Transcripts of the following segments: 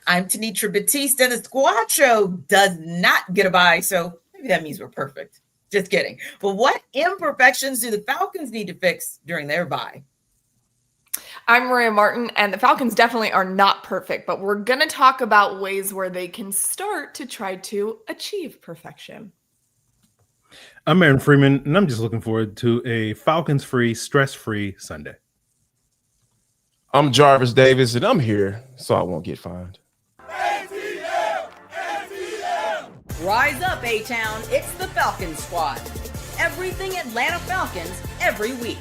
I'm Tenitra Batiste, and the Squad Show does not get a bye, so maybe that means we're perfect. Just kidding. But what imperfections do the Falcons need to fix during their bye? I'm Maria Martin, and the Falcons definitely are not perfect, but we're going to talk about ways where they can start to try to achieve perfection. I'm Aaron Freeman, and I'm just looking forward to a Falcons-free, stress-free Sunday. I'm Jarvis Davis, and I'm here so I won't get fined. ATL! ATL! Rise up, A-Town. It's the Falcons Squad. Everything Atlanta Falcons every week.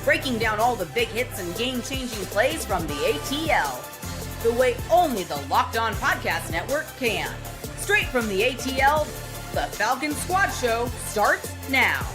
Breaking down all the big hits and game-changing plays from the ATL. The way only the Locked On Podcast Network can. Straight from the ATL, the Falcons Squad Show starts now.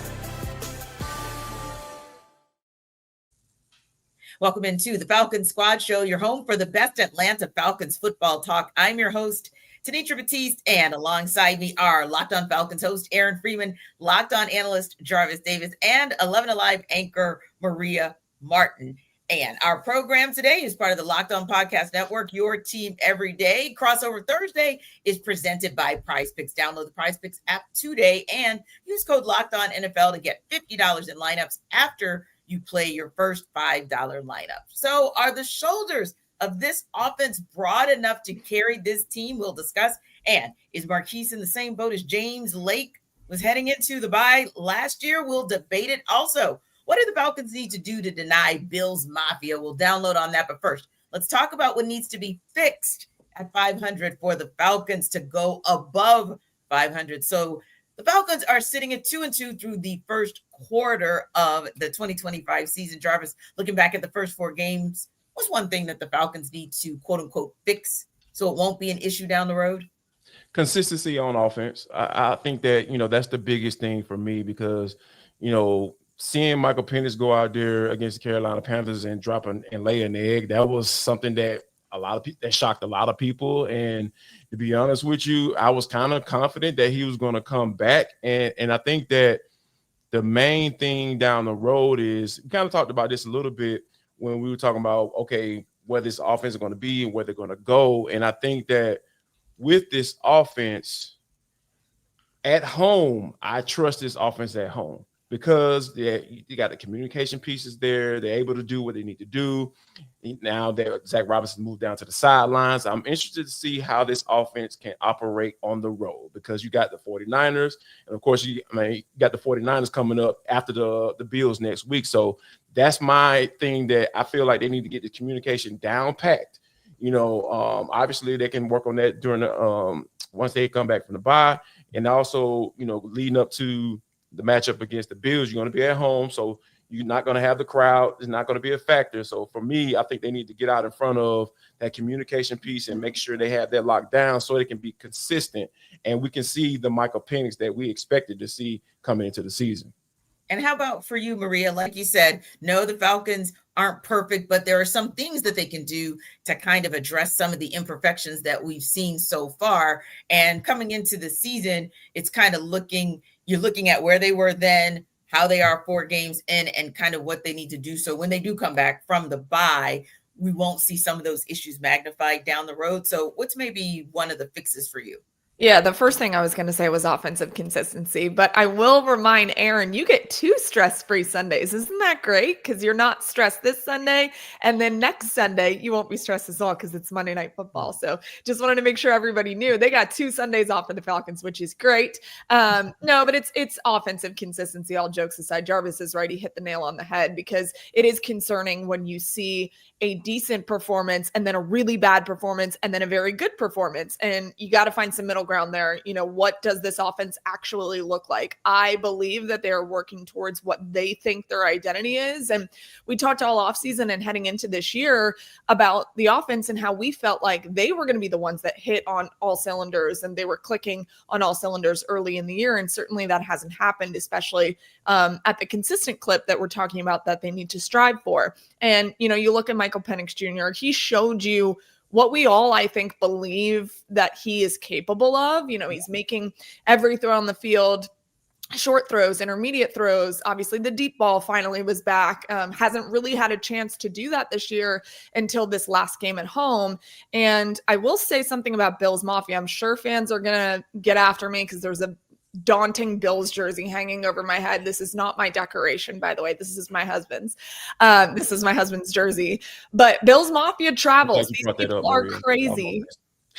Welcome into the Falcons Squad Show, your home for the best Atlanta Falcons football talk. I'm your host, Tenitra Batiste, and alongside me are Locked On Falcons host Aaron Freeman, Locked On analyst Jarvis Davis, and 11 Alive anchor Maria Martin. And our program today is part of the Locked On Podcast Network, your team every day. Crossover Thursday is presented by Prize Picks. Download the Prize Picks app today and use code Locked On NFL to get $50 in lineups after you play your first $5 lineup. So are the shoulders of this offense broad enough to carry this team? We'll discuss. And is Marquise in the same boat as James Lake was heading into the bye last year? We'll debate it. Also, what do the Falcons need to do to deny Bills Mafia? We'll download on that. But first, let's talk about what needs to be fixed at 500 for the Falcons to go above 500. So the Falcons are sitting at 2-2 through the first quarter of the 2025 season. Jarvis, looking back at the first four games, what's one thing that the Falcons need to, quote unquote, fix so it won't be an issue down the road? Consistency on offense. I think that, that's the biggest thing for me because, seeing Michael Penix go out there against the Carolina Panthers and drop and lay an egg, that was something that that shocked a lot of people. And to be honest with you, I was kind of confident that he was going to come back. And I think that the main thing down the road is, we kind of talked about this a little bit when we were talking about, okay, where this offense is going to be and where they're going to go. And I think that with this offense at home, I trust this offense at home because you got the communication pieces there. They're able to do what they need to do. Now that Zach Robinson moved down to the sidelines, I'm interested to see how this offense can operate on the road because you got the 49ers. And, of course, you got the 49ers coming up after the Bills next week. So that's my thing that I feel like they need to get the communication down packed. Obviously they can work on that during the once they come back from the bye. And also, leading up to the matchup against the Bills, you're going to be at home. So you're not going to have the crowd. It's not going to be a factor. So for me, I think they need to get out in front of that communication piece and make sure they have that locked down so they can be consistent. And we can see the Michael Penix that we expected to see coming into the season. And how about for you, Maria? Like you said, no, the Falcons aren't perfect, but there are some things that they can do to kind of address some of the imperfections that we've seen so far. And coming into the season, it's kind of you're looking at where they were then, how they are 4 games in, and kind of what they need to do. So when they do come back from the bye, we won't see some of those issues magnified down the road. So what's maybe one of the fixes for you? Yeah, the first thing I was going to say was offensive consistency, but I will remind Aaron, you get 2 stress-free Sundays. Isn't that great? Because you're not stressed this Sunday, and then next Sunday, you won't be stressed as well because it's Monday Night Football. So just wanted to make sure everybody knew they got 2 Sundays off for the Falcons, which is great. No, but it's offensive consistency, all jokes aside. Jarvis is right. He hit the nail on the head because it is concerning when you see a decent performance and then a really bad performance and then a very good performance. And you got to find some middle ground there. What does this offense actually look like? I believe that they're working towards what they think their identity is. And we talked all offseason and heading into this year about the offense and how we felt like they were going to be the ones that hit on all cylinders and they were clicking on all cylinders early in the year. And certainly that hasn't happened, especially at the consistent clip that we're talking about that they need to strive for. And, you look at Michael Penix Jr., he showed you what we all, I think, believe that he is capable of. He's making every throw on the field short throws, intermediate throws. Obviously, the deep ball finally was back. Hasn't really had a chance to do that this year until this last game at home. And I will say something about Bills Mafia. I'm sure fans are going to get after me because there's a daunting Bills jersey hanging over my head. This is not my decoration, by the way. This is my husband's. This is my husband's jersey. But Bills Mafia travels. These people are crazy.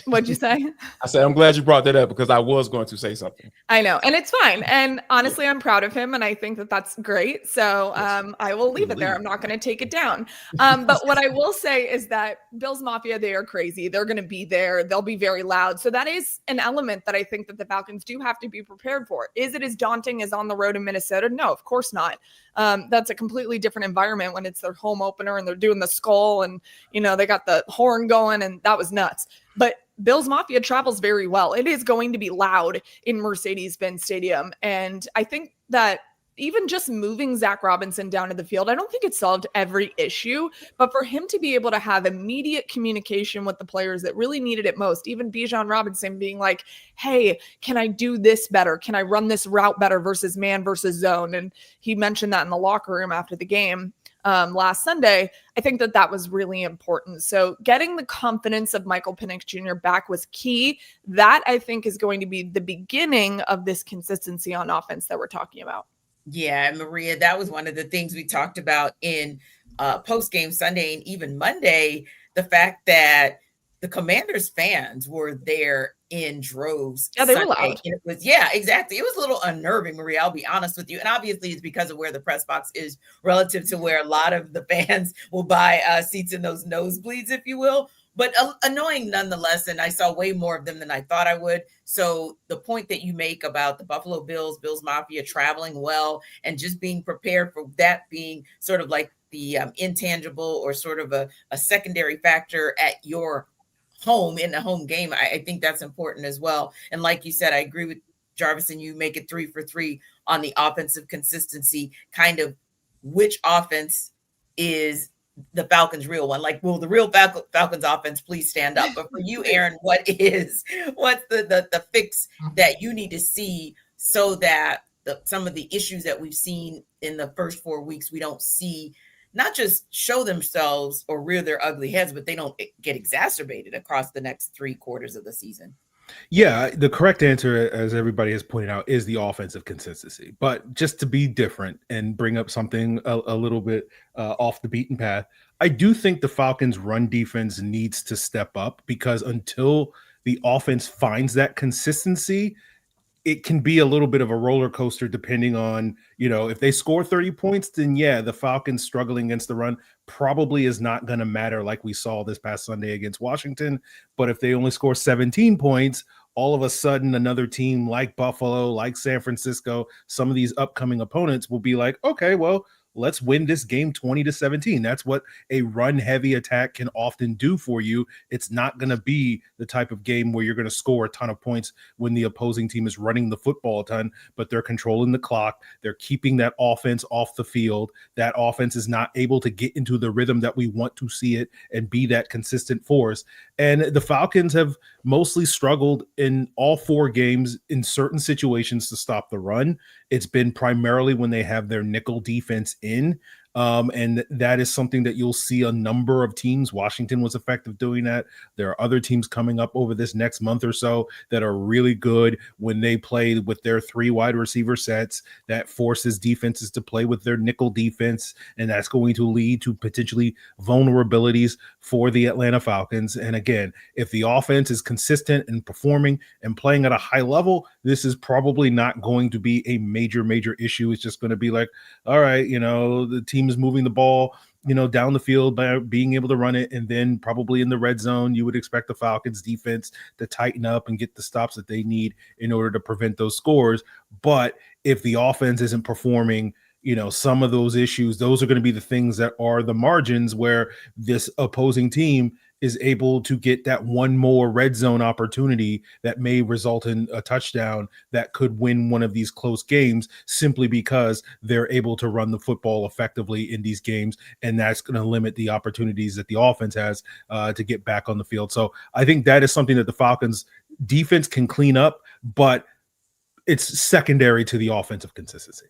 What'd you say? I said, I'm glad you brought that up because I was going to say something. I know. And it's fine. And honestly, I'm proud of him. And I think that that's great. So I will leave it there. I'm not going to take it down. But what I will say is that Bills Mafia, they are crazy. They're going to be there. They'll be very loud. So that is an element that I think that the Falcons do have to be prepared for. Is it as daunting as on the road in Minnesota? No, of course not. That's a completely different environment when it's their home opener and they're doing the skull and, they got the horn going and that was nuts. But Bills Mafia travels very well. It is going to be loud in Mercedes-Benz Stadium. And I think that even just moving Zach Robinson down to the field, I don't think it solved every issue, but for him to be able to have immediate communication with the players that really needed it most, even Bijan Robinson being like, hey, can I do this better? Can I run this route better versus man versus zone? And he mentioned that in the locker room after the game. Last Sunday, I think that was really important. So getting the confidence of Michael Penix Jr. back was key. That I think is going to be the beginning of this consistency on offense that we're talking about. Yeah, Maria, that was one of the things we talked about in post-game Sunday and even Monday, the fact that the Commanders fans were there in droves. Yeah, they were loud. And it was, yeah, exactly. It was a little unnerving, Maria, I'll be honest with you. And obviously it's because of where the press box is relative to where a lot of the fans will buy seats in those nosebleeds, if you will. But annoying nonetheless, and I saw way more of them than I thought I would. So the point that you make about the Buffalo Bills, Bills Mafia traveling well, and just being prepared for that being sort of like the intangible or sort of a secondary factor at your home in a home game, I think that's important as well. And like you said, I agree with Jarvis, and you make it 3 for 3 on the offensive consistency, kind of which offense is the Falcons' real one. Like, will the real Falcons offense please stand up? But for you, Aaron, what's the fix that you need to see so that some of the issues that we've seen in the first 4 weeks, we don't see not just show themselves or rear their ugly heads, but they don't get exacerbated across the next 3 quarters of the season? Yeah, the correct answer, as everybody has pointed out, is the offensive consistency. But just to be different and bring up something a little bit off the beaten path, I do think the Falcons' run defense needs to step up, because until the offense finds that consistency, it can be a little bit of a roller coaster depending on, if they score 30 points, then yeah, the Falcons struggling against the run probably is not going to matter like we saw this past Sunday against Washington. But if they only score 17 points, all of a sudden another team like Buffalo, like San Francisco, some of these upcoming opponents will be like, okay, well, let's win this game 20-17. That's what a run-heavy attack can often do for you. It's not going to be the type of game where you're going to score a ton of points when the opposing team is running the football a ton, but they're controlling the clock. They're keeping that offense off the field. That offense is not able to get into the rhythm that we want to see it and be that consistent force. And the Falcons have mostly struggled in all 4 games in certain situations to stop the run. It's been primarily when they have their nickel defense in. And that is something that you'll see a number of teams. Washington was effective doing that. There are other teams coming up over this next month or so that are really good when they play with their 3 wide receiver sets. That forces defenses to play with their nickel defense, and that's going to lead to potentially vulnerabilities for the Atlanta Falcons. And again, if the offense is consistent and performing and playing at a high level, this is probably not going to be a major issue. It's just going to be like, all right, the team is moving the ball, down the field by being able to run it. And then probably in the red zone, you would expect the Falcons defense to tighten up and get the stops that they need in order to prevent those scores. But if the offense isn't performing, some of those issues, those are going to be the things that are the margins where this opposing team is able to get that one more red zone opportunity that may result in a touchdown that could win one of these close games, simply because they're able to run the football effectively in these games. And that's going to limit the opportunities that the offense has to get back on the field. So I think that is something that the Falcons defense can clean up, but it's secondary to the offensive consistency.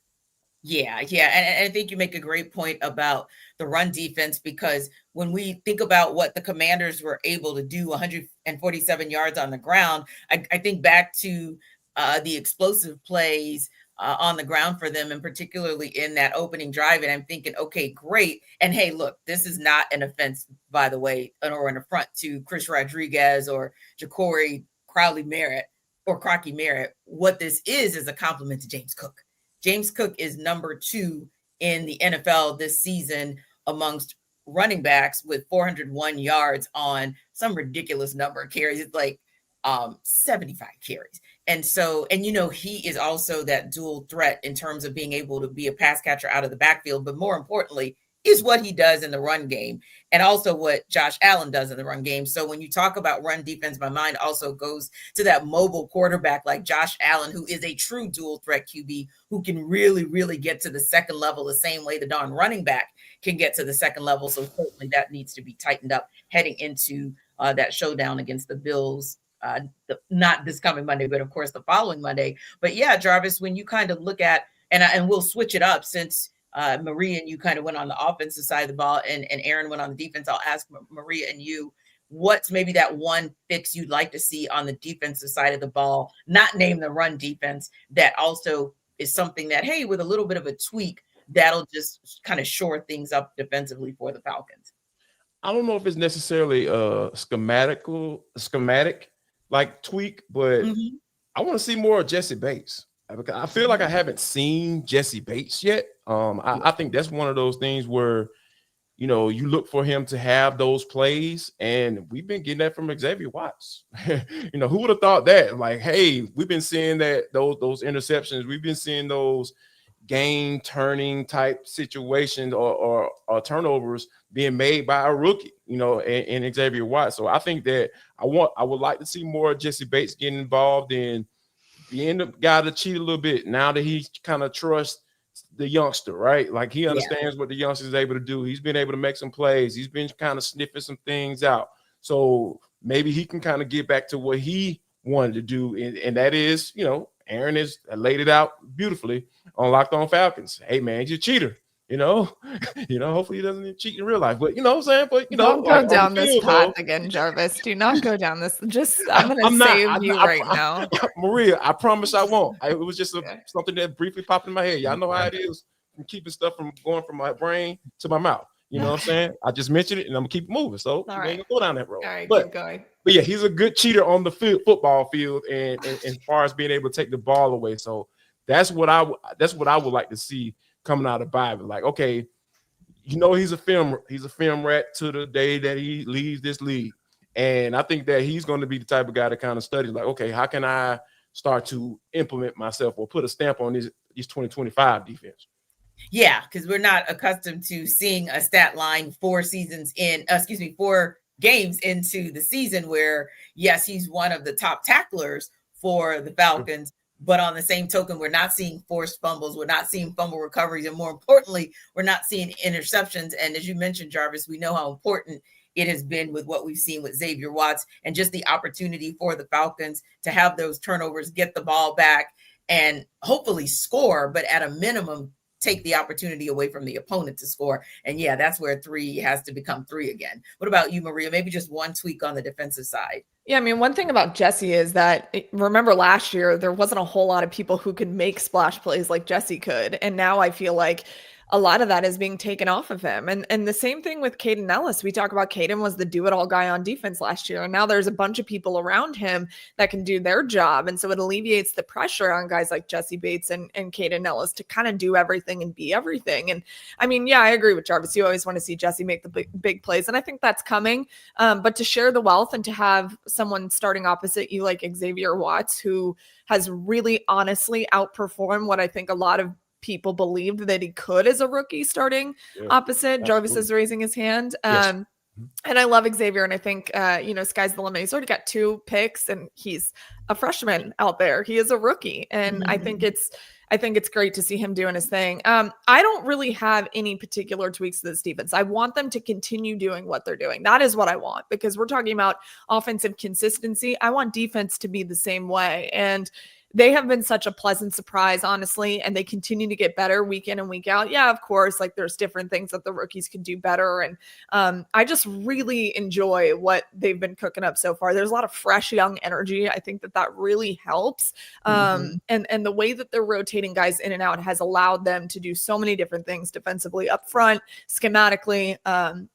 Yeah. And I think you make a great point about the run defense, because when we think about what the Commanders were able to do, 147 yards on the ground, I think back to the explosive plays on the ground for them, and particularly in that opening drive. And I'm thinking, okay, great. And hey, look, this is not an offense, by the way, or an affront to Chris Rodriguez or Ja'Cory Merritt. What this is a compliment to James Cook. James Cook is number 2 in the NFL this season amongst running backs with 401 yards on some ridiculous number of carries. It's like 75 carries. And he is also that dual threat in terms of being able to be a pass catcher out of the backfield, but more importantly is what he does in the run game, and also what Josh Allen does in the run game. So when you talk about run defense, my mind also goes to that mobile quarterback like Josh Allen, who is a true dual threat QB who can really, really get to the second level the same way the darn running back can get to the second level. So certainly that needs to be tightened up heading into that showdown against the Bills. Not this coming Monday, but of course the following Monday. But yeah, Jarvis, when you kind of look at, and we'll switch it up since Maria and you kind of went on the offensive side of the ball and Aaron went on the defense. I'll ask Maria and you, what's maybe that one fix you'd like to see on the defensive side of the ball, not name the run defense, that also is something that, hey, with a little bit of a tweak, that'll just kind of shore things up defensively for the Falcons. I don't know if it's necessarily a schematic like tweak, but I want to see more of Jesse Bates. I feel like I haven't seen Jesse Bates yet. I think that's one of those things where, you look for him to have those plays, and we've been getting that from Xavier Watts. Who would have thought that? Like, hey, we've been seeing that those interceptions, we've been seeing those game-turning type situations or turnovers being made by a rookie, in Xavier Watts. So I think that I would like to see more of Jesse Bates getting involved in being the guy to cheat a little bit now that he kind of trusts the youngster, right? Like he understands what the youngster is able to do. He's been able to make some plays. He's been kind of sniffing some things out. So maybe he can kind of get back to what he wanted to do. And that is, Aaron has laid it out beautifully on Locked On Falcons. Hey man, he's a cheater. Hopefully he doesn't cheat in real life, but you know what I'm saying? But don't go down this path again, Jarvis. Do not go down this. I'm gonna save you right now. Maria, I promise I won't. It was just something that briefly popped in my head. Y'all know how it is from keeping stuff from going from my brain to my mouth. You know what I'm saying? I just mentioned it and I'm gonna keep moving. So we ain't gonna go down that road. All right, but, keep going. But yeah, he's a good cheater on the football field and as far as being able to take the ball away. So that's what I would like to see coming out of Bible. Like, okay, he's a film rat to the day that he leaves this league. And I think that he's going to be the type of guy that kind of studies like, okay, how can I start to implement myself or put a stamp on this 2025 defense? Yeah, because we're not accustomed to seeing a stat line 4 games into the season where, yes, he's one of the top tacklers for the Falcons. But on the same token, we're not seeing forced fumbles. We're not seeing fumble recoveries. And more importantly, we're not seeing interceptions. And as you mentioned, Jarvis, we know how important it has been with what we've seen with Xavier Watts and just the opportunity for the Falcons to have those turnovers, get the ball back, and hopefully score, but at a minimum, take the opportunity away from the opponent to score. And yeah, that's where 3 has to become 3 again. What about you, Maria? Maybe just one tweak on the defensive side. Yeah, I mean, one thing about Jesse is that, remember last year, there wasn't a whole lot of people who could make splash plays like Jesse could. And now I feel like a lot of that is being taken off of him. And the same thing with Caden Ellis. We talk about Caden was the do-it-all guy on defense last year. And now there's a bunch of people around him that can do their job. And so it alleviates the pressure on guys like Jesse Bates and Caden Ellis to kind of do everything and be everything. And I mean, yeah, I agree with Jarvis. You always want to see Jesse make the big plays. And I think that's coming. But to share the wealth and to have someone starting opposite you like Xavier Watts, who has really honestly outperformed what I think a lot of people believed that he could as a rookie starting opposite. Absolutely. Jarvis is raising his hand. Yes. And I love Xavier. And I think, sky's the limit. He's already got 2 picks and he's a freshman out there. He is a rookie. And I think it's great to see him doing his thing. I don't really have any particular tweaks to this defense. I want them to continue doing what they're doing. That is what I want, because we're talking about offensive consistency. I want defense to be the same way. And they have been such a pleasant surprise, honestly, and they continue to get better week in and week out. Yeah, of course, like there's different things that the rookies can do better. And I just really enjoy what they've been cooking up so far. There's a lot of fresh, young energy. I think that really helps. And the way that they're rotating guys in and out has allowed them to do so many different things defensively, up front, schematically.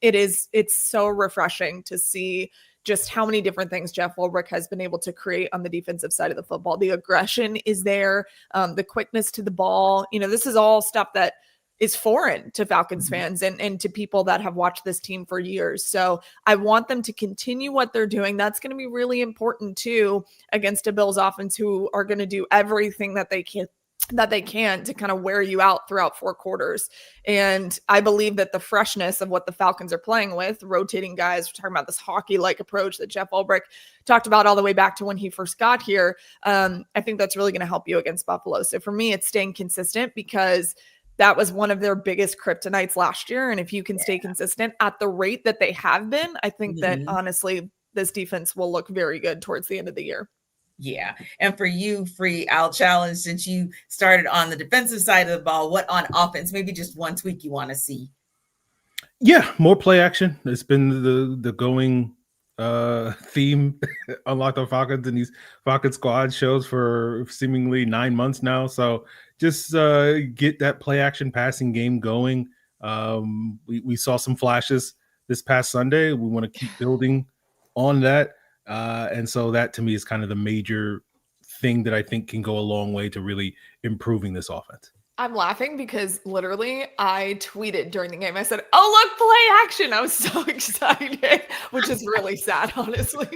It's so refreshing to see just how many different things Jeff Ulbrich has been able to create on the defensive side of the football. The aggression is there, the quickness to the ball. This is all stuff that is foreign to Falcons fans and to people that have watched this team for years. So I want them to continue what they're doing. That's going to be really important too against a Bills offense who are going to do everything that they can to kind of wear you out throughout 4 quarters. And I believe that the freshness of what the Falcons are playing with, rotating guys, we're talking about this hockey-like approach that Jeff Ulbrich talked about all the way back to when he first got here. I think that's really going to help you against Buffalo. So for me, it's staying consistent because that was one of their biggest kryptonites last year. And if you can stay consistent at the rate that they have been, I think that honestly, this defense will look very good towards the end of the year. Yeah. And for you, Free, I'll challenge, since you started on the defensive side of the ball, what on offense, maybe just one tweak you want to see? Yeah, more play action. It's been the going theme on Locked On Falcons and these Falcons Squad shows for seemingly 9 months now. So just get that play action passing game going. We saw some flashes this past Sunday. We want to keep building on that. And so that to me is kind of the major thing that I think can go a long way to really improving this offense. I'm laughing because literally I tweeted during the game. I said, "Oh, look, play action." I was so excited, which is really sad, honestly.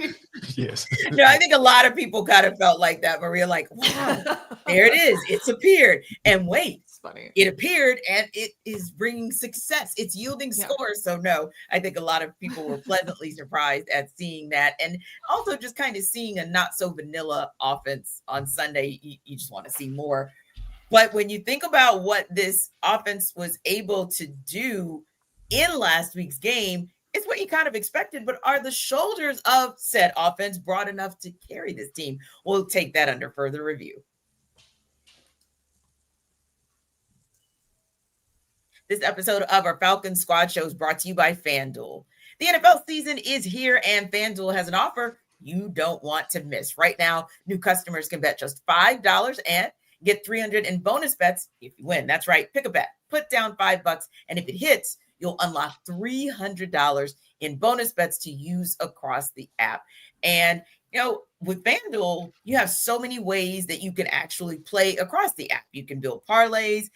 Yes. No, I think a lot of people kind of felt like that, Maria, like, wow, there it is. It's appeared. And wait, It's funny. It appeared and it is bringing success. It's yielding scores. So no, I think a lot of people were pleasantly surprised at seeing that. And also just kind of seeing a not so vanilla offense on Sunday. You just want to see more. But when you think about what this offense was able to do in last week's game, it's what you kind of expected. But are the shoulders of said offense broad enough to carry this team? We'll take that under further review. This episode of our Falcons Squad Show is brought to you by FanDuel. The NFL season is here, and FanDuel has an offer you don't want to miss. Right now, new customers can bet just $5 and get $300 in bonus bets if you win. That's right. Pick a bet, put down $5, and if it hits, you'll unlock $300 in bonus bets to use across the app. And, with FanDuel, you have so many ways that you can actually play across the app. You can build parlays,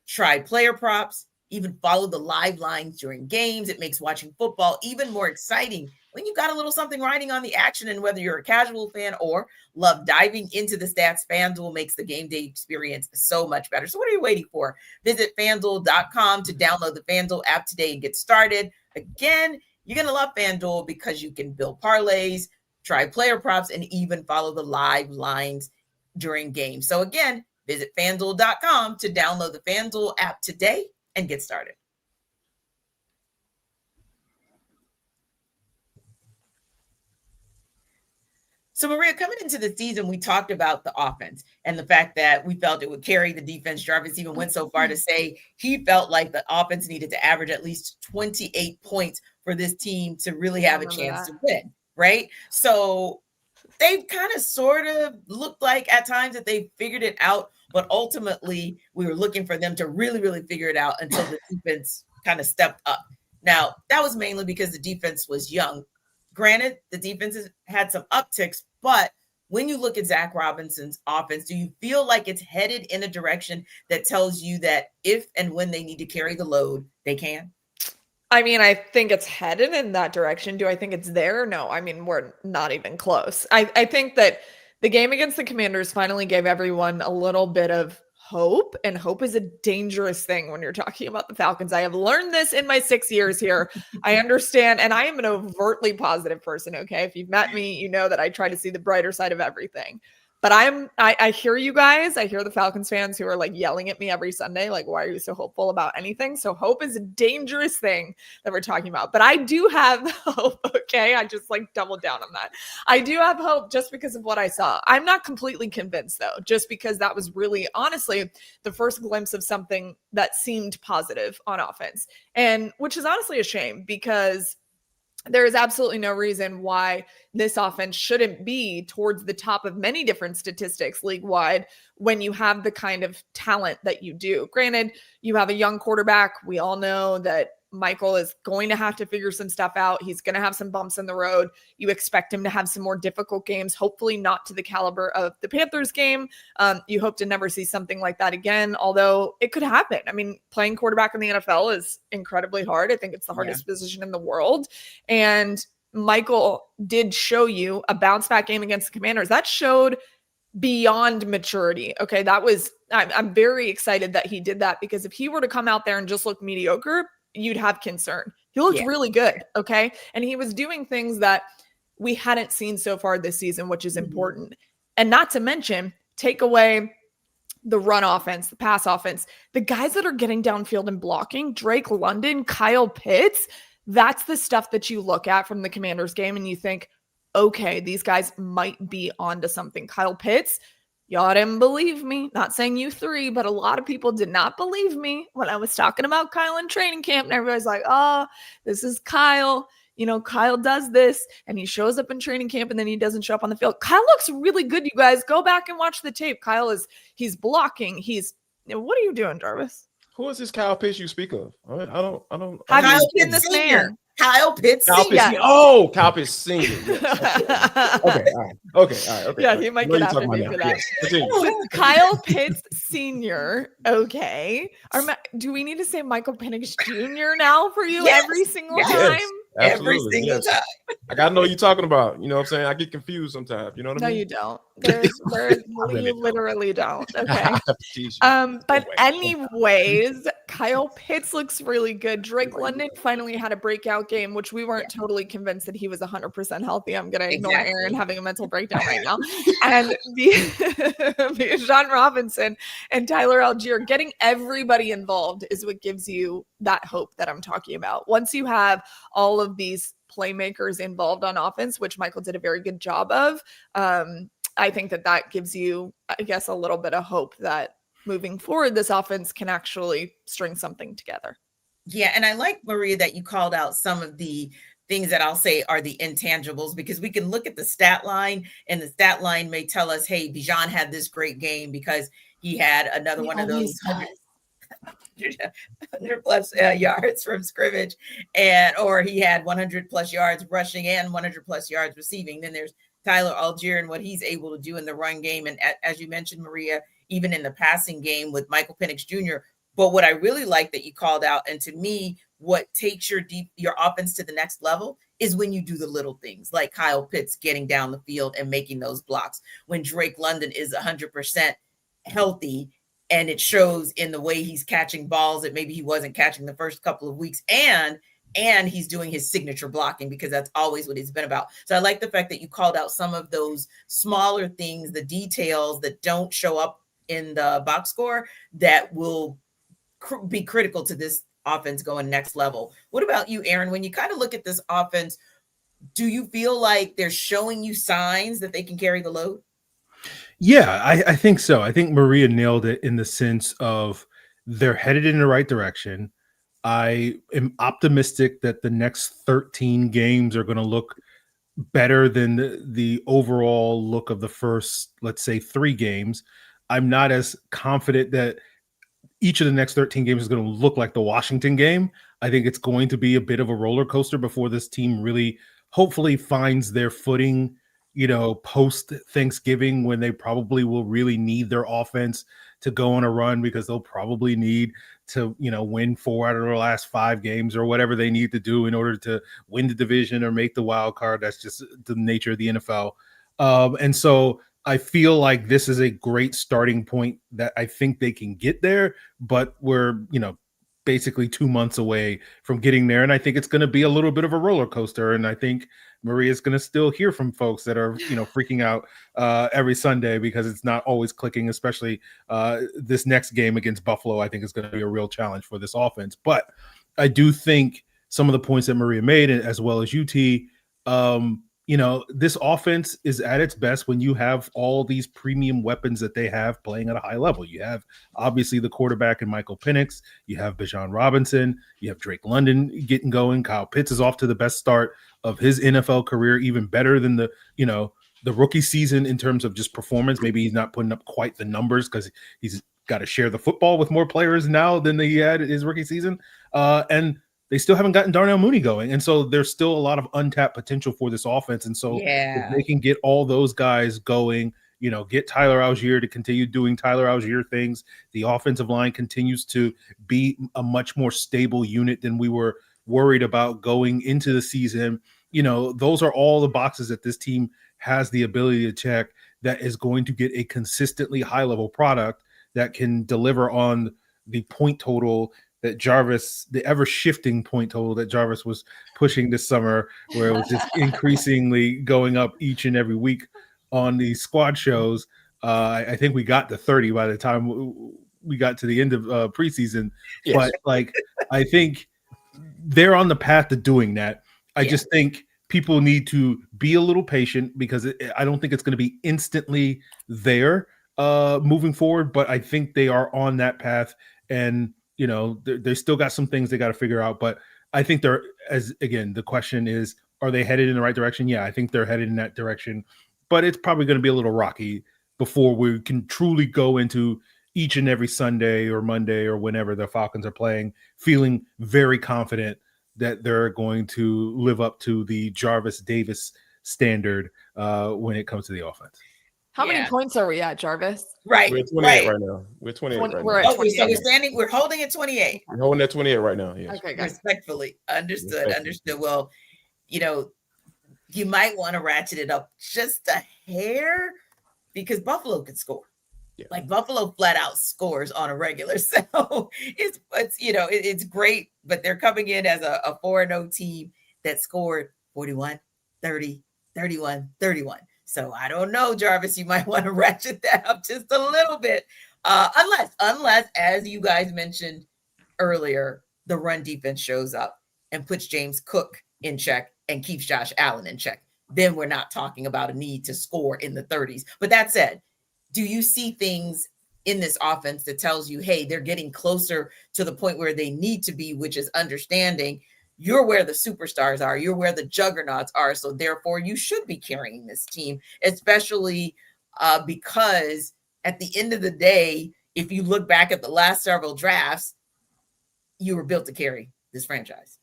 try player props, even follow the live lines during games. It makes watching football even more exciting when you've got a little something riding on the action. And whether you're a casual fan or love diving into the stats, FanDuel makes the game day experience so much better. So what are you waiting for? Visit FanDuel.com to download the FanDuel app today and get started. Again, you're going to love FanDuel because you can build parlays, try player props, and even follow the live lines during games. So again, visit FanDuel.com to download the FanDuel app today and get started. So, Maria, coming into the season, we talked about the offense and the fact that we felt it would carry the defense. Jarvis even went so far to say he felt like the offense needed to average at least 28 points for this team to really have a chance to win, right? So they've kind of sort of looked like at times that they figured it out, but ultimately we were looking for them to really, really figure it out until the defense kind of stepped up. Now, that was mainly because the defense was young. Granted, the defense has had some upticks, but when you look at Zach Robinson's offense, do you feel like it's headed in a direction that tells you that if and when they need to carry the load, they can? I mean, I think it's headed in that direction. Do I think it's there? No, I mean, we're not even close. I think that the game against the Commanders finally gave everyone a little bit of hope, and hope is a dangerous thing when you're talking about the Falcons. I have learned this in my 6 years here. I understand, and I am an overtly positive person, okay? If you've met me, you know that I try to see the brighter side of everything. But I hear you guys. I hear the Falcons fans who are like yelling at me every Sunday, like, why are you so hopeful about anything? So hope is a dangerous thing that we're talking about. But I do have hope, okay? I just like doubled down on that. I do have hope just because of what I saw. I'm not completely convinced though, just because that was really honestly the first glimpse of something that seemed positive on offense. And which is honestly a shame because there is absolutely no reason why this offense shouldn't be towards the top of many different statistics league-wide when you have the kind of talent that you do. Granted, you have a young quarterback. We all know that Michael is going to have to figure some stuff out. He's going to have some bumps in the road. You expect him to have some more difficult games, hopefully not to the caliber of the Panthers game. You hope to never see something like that again, although it could happen. I mean, playing quarterback in the NFL is incredibly hard. I think it's the hardest position in the world. And Michael did show you a bounce back game against the Commanders. That showed beyond maturity. Okay. I'm very excited that he did that, because if he were to come out there and just look mediocre, you'd have concern. He looked really good. Okay. And he was doing things that we hadn't seen so far this season, which is important. And not to mention, take away the run offense, the pass offense, the guys that are getting downfield and blocking, Drake London, Kyle Pitts, that's the stuff that you look at from the Commanders game and you think, okay, these guys might be onto something. Kyle Pitts, y'all didn't believe me. Not saying you three, but a lot of people did not believe me when I was talking about Kyle in training camp. And everybody's like, oh, this is Kyle. You know, Kyle does this and he shows up in training camp and then he doesn't show up on the field. Kyle looks really good, you guys. Go back and watch the tape. He's blocking. What are you doing, Jarvis? Who is this Kyle Pitts you speak of? I don't. Have you seen this man? Kyle Pitts Sr. Oh, Kyle Pitts Sr. Yes. Okay. All right. Okay. Yeah, he might get after me for that. Yes. Kyle Pitts Sr. Okay. Do we need to say Michael Penix Jr. now for you every single time? Every single time. I gotta know what you're talking about. You know what I'm saying? I get confused sometimes. You know what I mean? No, you don't. You literally don't. Okay. But anyways, Kyle Pitts looks really good. Drake London finally had a breakout game, which we weren't totally convinced that he was 100% healthy. I'm gonna ignore Aaron having a mental breakdown right now. And Bijan Robinson and Tyler Algier, getting everybody involved is what gives you that hope that I'm talking about. Once you have all of these playmakers involved on offense, which Michael did a very good job of, I think that gives you, I guess, a little bit of hope that moving forward, this offense can actually string something together. Yeah. And I like, Maria, that you called out some of the things that I'll say are the intangibles, because we can look at the stat line and the stat line may tell us, hey, Bijan had this great game because he had another one of those 100 plus yards from scrimmage, or he had 100 plus yards rushing and 100 plus yards receiving. Then there's Tyler Algier and what he's able to do in the run game. And as you mentioned, Maria, even in the passing game with Michael Penix Jr. But what I really like that you called out, and to me, what takes your offense to the next level is when you do the little things like Kyle Pitts getting down the field and making those blocks. When Drake London is 100% healthy, and it shows in the way he's catching balls that maybe he wasn't catching the first couple of weeks, and he's doing his signature blocking, because that's always what he's been about. So I like the fact that you called out some of those smaller things, the details that don't show up in the box score that will be critical to this offense going next level. What about you, Aaron? When you kind of look at this offense, do you feel like they're showing you signs that they can carry the load? Yeah, I think so. I think Maria nailed it in the sense of they're headed in the right direction. I am optimistic that the next 13 games are going to look better than the overall look of the first, let's say, 3 games. I'm not as confident that each of the next 13 games is going to look like the Washington game. I think it's going to be a bit of a roller coaster before this team really, hopefully, finds their footing, post Thanksgiving, when they probably will really need their offense to go on a run, because they'll probably need to, win 4 out of their last 5 games or whatever they need to do in order to win the division or make the wild card. That's just the nature of the NFL. And so I feel like this is a great starting point that I think they can get there, but we're, basically 2 months away from getting there. And I think it's going to be a little bit of a roller coaster. And I think Maria's going to still hear from folks that are, freaking out every Sunday because it's not always clicking, especially this next game against Buffalo. I think is going to be a real challenge for this offense. But I do think some of the points that Maria made, as well as UT, this offense is at its best when you have all these premium weapons that they have playing at a high level. You have obviously the quarterback in Michael Penix. You have Bijan Robinson. You have Drake London getting going. Kyle Pitts is off to the best start of his NFL career, even better than the rookie season in terms of just performance. Maybe he's not putting up quite the numbers because he's got to share the football with more players now than he had his rookie season. And they still haven't gotten Darnell Mooney going. And so there's still a lot of untapped potential for this offense. And so if they can get all those guys going, get Tyler Algier to continue doing Tyler Algier things, the offensive line continues to be a much more stable unit than we were worried about going into the season. Those are all the boxes that this team has the ability to check that is going to get a consistently high level product that can deliver on the point total that Jarvis, the ever shifting point total that Jarvis was pushing this summer, where it was just increasingly going up each and every week on these squad shows. I think we got to 30 by the time we got to the end of preseason. Yes. But I think they're on the path to doing that. I just think people need to be a little patient because I don't think it's going to be instantly there moving forward, but I think they are on that path. And they still got some things they got to figure out, but I think the question is, are they headed in the right direction? Yeah, I think they're headed in that direction, but it's probably going to be a little rocky before we can truly go into each and every Sunday or Monday or whenever the Falcons are playing, feeling very confident that they're going to live up to the Jarvis Davis standard when it comes to the offense. How many points are we at, Jarvis? Right. We're at 28 right now. We're 28 right now. At 28. So we're holding at 28. We're holding at 28 right now. Yes. Okay, guys. Respectfully. Understood. Well, you might want to ratchet it up just a hair because Buffalo can score. Yeah. Like Buffalo flat out scores on a regular. So it's great, but they're coming in as a 4-0 team that scored 41, 30, 31, 31. So I don't know, Jarvis, you might want to ratchet that up just a little bit. Unless, as you guys mentioned earlier, the run defense shows up and puts James Cook in check and keeps Josh Allen in check. Then we're not talking about a need to score in the 30s. But that said, do you see things in this offense that tells you, hey, they're getting closer to the point where they need to be, which is understanding you're where the superstars are, you're where the juggernauts are. So therefore you should be carrying this team, especially because at the end of the day, if you look back at the last several drafts, you were built to carry this franchise.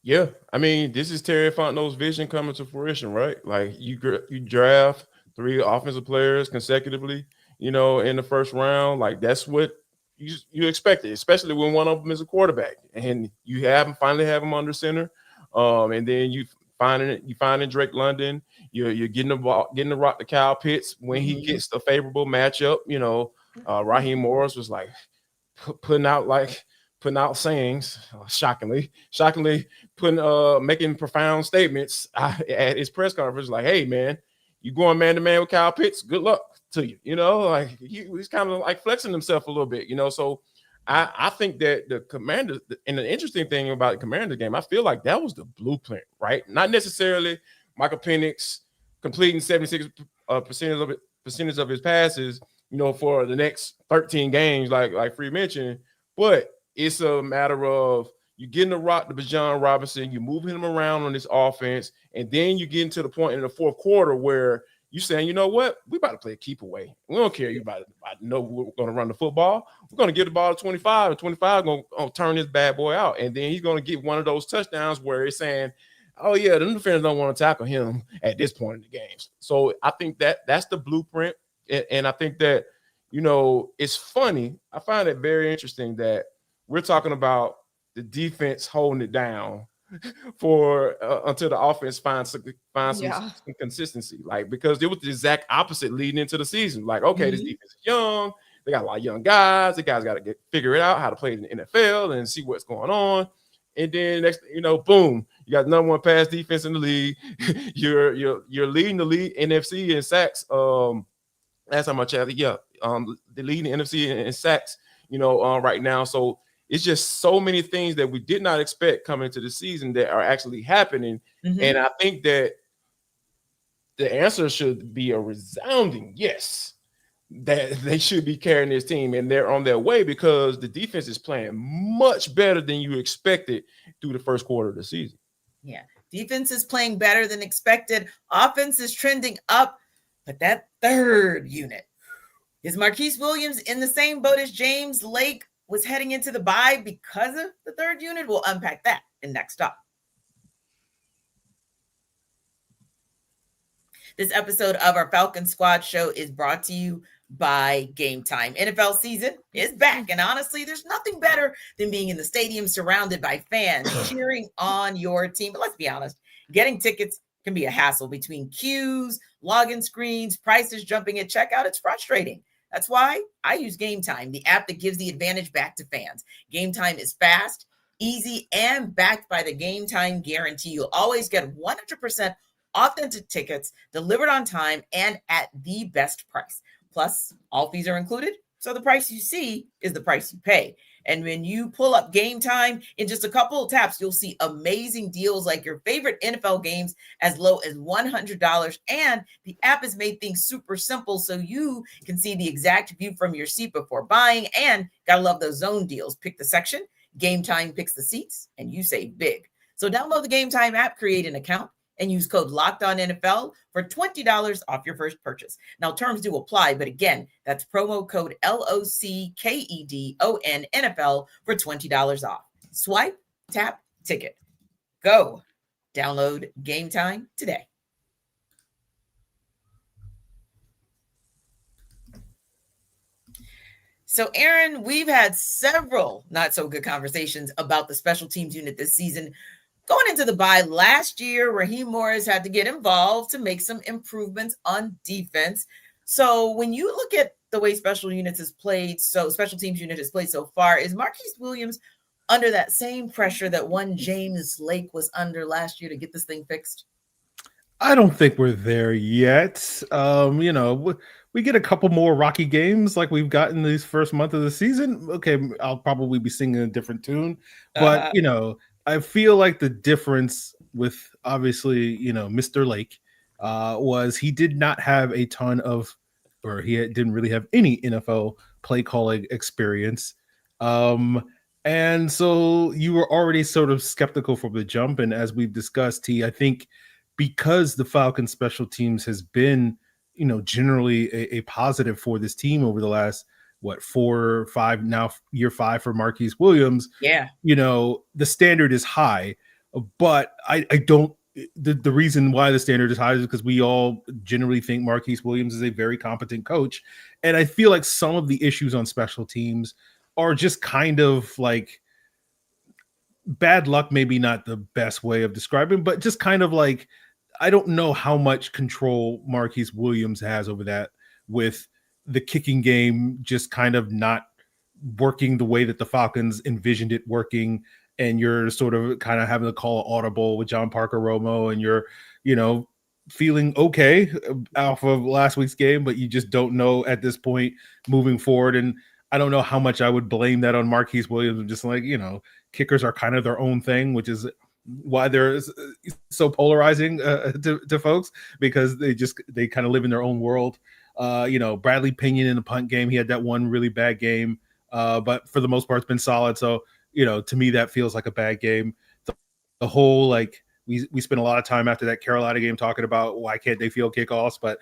Yeah. I mean, this is Terry Fontenot's vision coming to fruition, right? Like you draft 3 offensive players consecutively, in the first round. Like that's what you expect it, especially when one of them is a quarterback, and you finally have him under center, and then you finding Drake London, you're getting the rock to Kyle Pitts when he gets the favorable matchup. Raheem Morris was like putting out sayings, shockingly making profound statements at his press conference, like, "Hey man, you going man to man with Kyle Pitts? Good luck to you." Like he's kind of like flexing himself a little bit, So I think that the Commanders, and the interesting thing about the Commanders game, I feel like that was the blueprint, right? Not necessarily Michael Penix completing 76% of his passes, for the next 13 games, like Free mentioned, but it's a matter of you getting the rock to Bijan Robinson, you moving him around on this offense, and then you get into the point in the fourth quarter where you're saying, you know what, we about to play a keep away. We don't care. You about to know we're going to run the football. We're going to give the ball to 25, and 25 going to turn this bad boy out. And then he's going to get one of those touchdowns where it's saying, oh, yeah, the defenders don't want to tackle him at this point in the games. So I think that's the blueprint. And I think that, it's funny. I find it very interesting that we're talking about the defense holding it down for until the offense finds some consistency, because it was the exact opposite leading into the season. Like, okay, this defense is young, they got a lot of young guys, the guys got to figure it out how to play in the NFL and see what's going on. And then next, boom, You got the number one pass defense in the league. You're leading the league NFC in sacks. Last time I checked, the leading the NFC in sacks. Right now. So it's just so many things that we did not expect coming into the season that are actually happening. Mm-hmm. And I think that the answer should be a resounding yes, that they should be carrying this team, and they're on their way because the defense is playing much better than you expected through the first quarter of the season. Yeah, defense is playing better than expected. Offense is trending up, but that third unit, is Marquise Williams in the same boat as James Lake was heading into the bye because of the third unit? We'll unpack that in Next Up. This episode of our Falcons Squad Show is brought to you by Game Time. NFL season is back, and honestly, there's nothing better than being in the stadium surrounded by fans cheering on your team. But let's be honest, getting tickets can be a hassle between queues, login screens, prices jumping at checkout. It's frustrating. That's why I use Game Time, the app that gives the advantage back to fans. Game Time is fast, easy, and backed by the Game Time guarantee. You'll always get 100% authentic tickets delivered on time and at the best price. Plus, all fees are included, so the price you see is the price you pay. And when you pull up Game Time, in just a couple of taps, you'll see amazing deals like your favorite NFL games as low as $100. And the app has made things super simple so you can see the exact view from your seat before buying. And gotta love those zone deals. Pick the section, Game Time picks the seats, and you save big. So download the Game Time app, create an account, and use code LOCKEDONNFL for $20 off your first purchase. Now, terms do apply, but again, that's promo code LOCKEDONNFL for $20 off. Swipe, tap, ticket. Go. Download Game Time today. So, Aaron, we've had several not so good conversations about the special teams unit this season. Going into the bye last year, Raheem Morris had to get involved to make some improvements on defense. So when you look at the way special teams unit has played so far, is Marquise Williams under that same pressure that one James Lake was under last year to get this thing fixed? I don't think we're there yet. We get a couple more rocky games like we've gotten this first month of the season. Okay, I'll probably be singing a different tune, but I feel like the difference with obviously, Mr. Lake was he did not have a ton of, or didn't really have any NFL play calling experience. And so you were already sort of skeptical from the jump. And as we've discussed, I think because the Falcons special teams has been, generally a positive for this team over the last 4 or 5 now, year 5 for Marquise Williams. Yeah. The standard is high, but I don't, the reason why the standard is high is because we all generally think Marquise Williams is a very competent coach. And I feel like some of the issues on special teams are just kind of like bad luck, maybe not the best way of describing, but just kind of like, I don't know how much control Marquise Williams has over that, with the kicking game just kind of not working the way that the Falcons envisioned it working. And you're sort of kind of having to call an audible with John Parker Romo, and you're, feeling okay off of last week's game, but you just don't know at this point moving forward. And I don't know how much I would blame that on Marquise Williams. I'm just like, kickers are kind of their own thing, which is why they're so polarizing to folks, because they kind of live in their own world. Bradley Pinion in the punt game, he had that one really bad game, but for the most part, it's been solid. So, to me, that feels like a bad game. The whole, like, we spent a lot of time after that Carolina game talking about why can't they field kickoffs, but,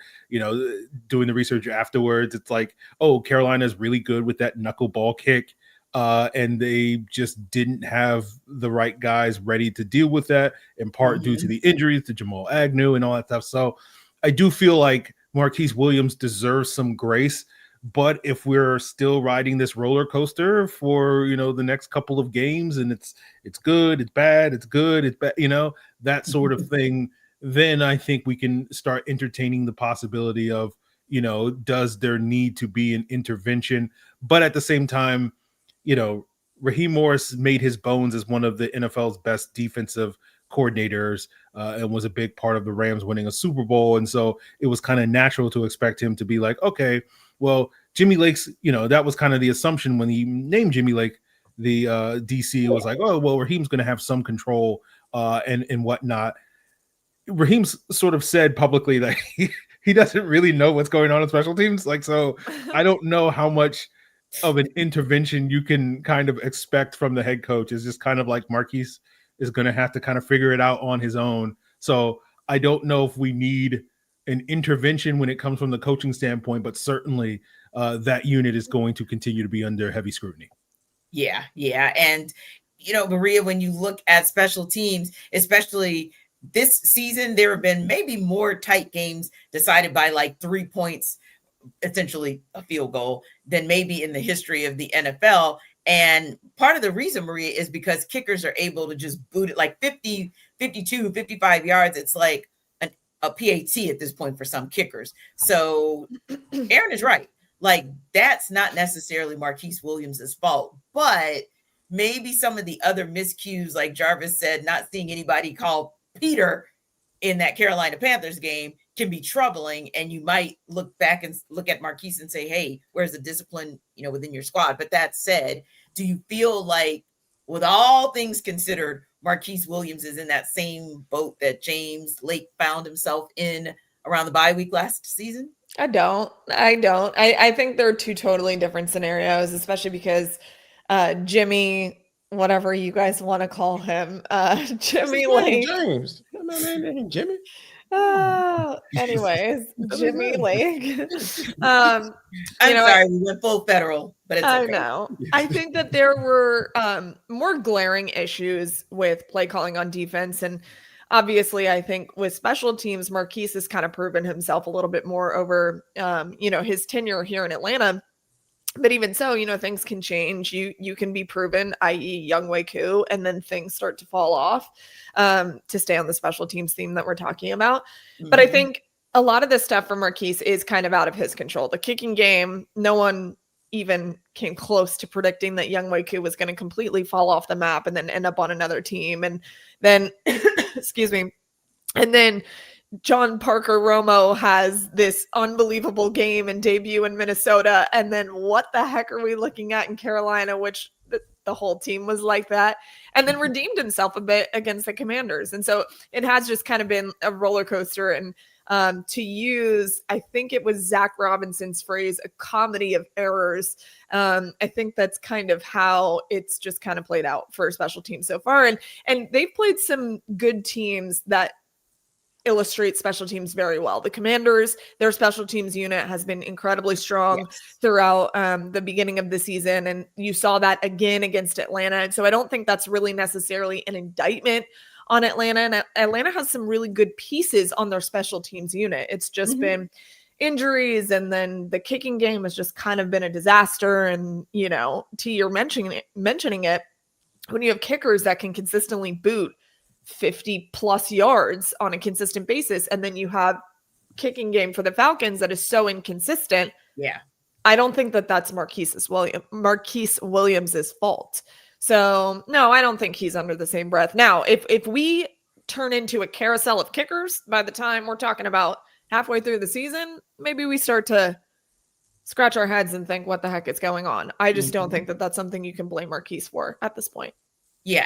doing the research afterwards, it's like, oh, Carolina is really good with that knuckleball kick. And they just didn't have the right guys ready to deal with that, in part due to the injuries to Jamal Agnew and all that stuff. So I do feel like Marquise Williams deserves some grace, but if we're still riding this roller coaster for, the next couple of games, and it's good, it's bad, it's good, it's bad, that sort of thing, then I think we can start entertaining the possibility of, does there need to be an intervention? But at the same time, Raheem Morris made his bones as one of the NFL's best defensive coordinators and was a big part of the Rams winning a Super Bowl. And so it was kind of natural to expect him to be like, okay, well, Jimmy Lake's, that was kind of the assumption when he named Jimmy Lake the DC. Was like, oh, well, Raheem's going to have some control and whatnot. Raheem's sort of said publicly that he doesn't really know what's going on in special teams. Like, so I don't know how much of an intervention you can kind of expect from the head coach. Is just kind of like Marquise is going to have to kind of figure it out on his own. So I don't know if we need an intervention when it comes from the coaching standpoint, but certainly that unit is going to continue to be under heavy scrutiny. Yeah. And, Maria, when you look at special teams, especially this season, there have been maybe more tight games decided by like 3 points, essentially a field goal, than maybe in the history of the NFL. And part of the reason, Maria, is because kickers are able to just boot it like 50, 52, 55 yards. It's like a PAT at this point for some kickers. So Aaron is right. Like, that's not necessarily Marquise Williams' fault, but maybe some of the other miscues, like Jarvis said, not seeing anybody call Peter in that Carolina Panthers game can be troubling. And you might look back and look at Marquise and say, hey, where's the discipline, within your squad? But that said, do you feel like, with all things considered, Marquise Williams is in that same boat that James Lake found himself in around the bye week last season? I don't. I think they're two totally different scenarios, especially because Jimmy, whatever you guys want to call him, Jimmy Lake. James. Jimmy. Anyways, Jimmy Lake. I'm sorry, we went full federal, but it's okay. I know. I think that there were more glaring issues with play calling on defense. And obviously, I think with special teams, Marquise has kind of proven himself a little bit more over, his tenure here in Atlanta. But even so, things can change. You can be proven, i.e. Younghoe Koo, and then things start to fall off, to stay on the special teams theme that we're talking about. Mm-hmm. But I think a lot of this stuff for Marquise is kind of out of his control. The kicking game, no one even came close to predicting that Younghoe Koo was going to completely fall off the map and then end up on another team. And then, excuse me, and then John Parker Romo has this unbelievable game and debut in Minnesota. And then what the heck are we looking at in Carolina, which the whole team was like that, and then redeemed himself a bit against the Commanders. And so it has just kind of been a roller coaster. And to use, I think it was Zach Robinson's phrase, a comedy of errors. I think that's kind of how it's just kind of played out for special teams so far. And they've played some good teams that illustrate special teams very well. The Commanders, their special teams unit has been incredibly strong throughout the beginning of the season. And you saw that again against Atlanta. And so I don't think that's really necessarily an indictment on Atlanta. And Atlanta has some really good pieces on their special teams unit. It's just been injuries. And then the kicking game has just kind of been a disaster. And, to your mentioning it, when you have kickers that can consistently boot 50 plus yards on a consistent basis, and then you have kicking game for the Falcons that is so inconsistent. Yeah. I don't think that that's Marquise Williams's fault. So no, I don't think he's under the same breath. Now, if we turn into a carousel of kickers by the time we're talking about halfway through the season, maybe we start to scratch our heads and think, what the heck is going on? I just don't think that that's something you can blame Marquise for at this point. Yeah,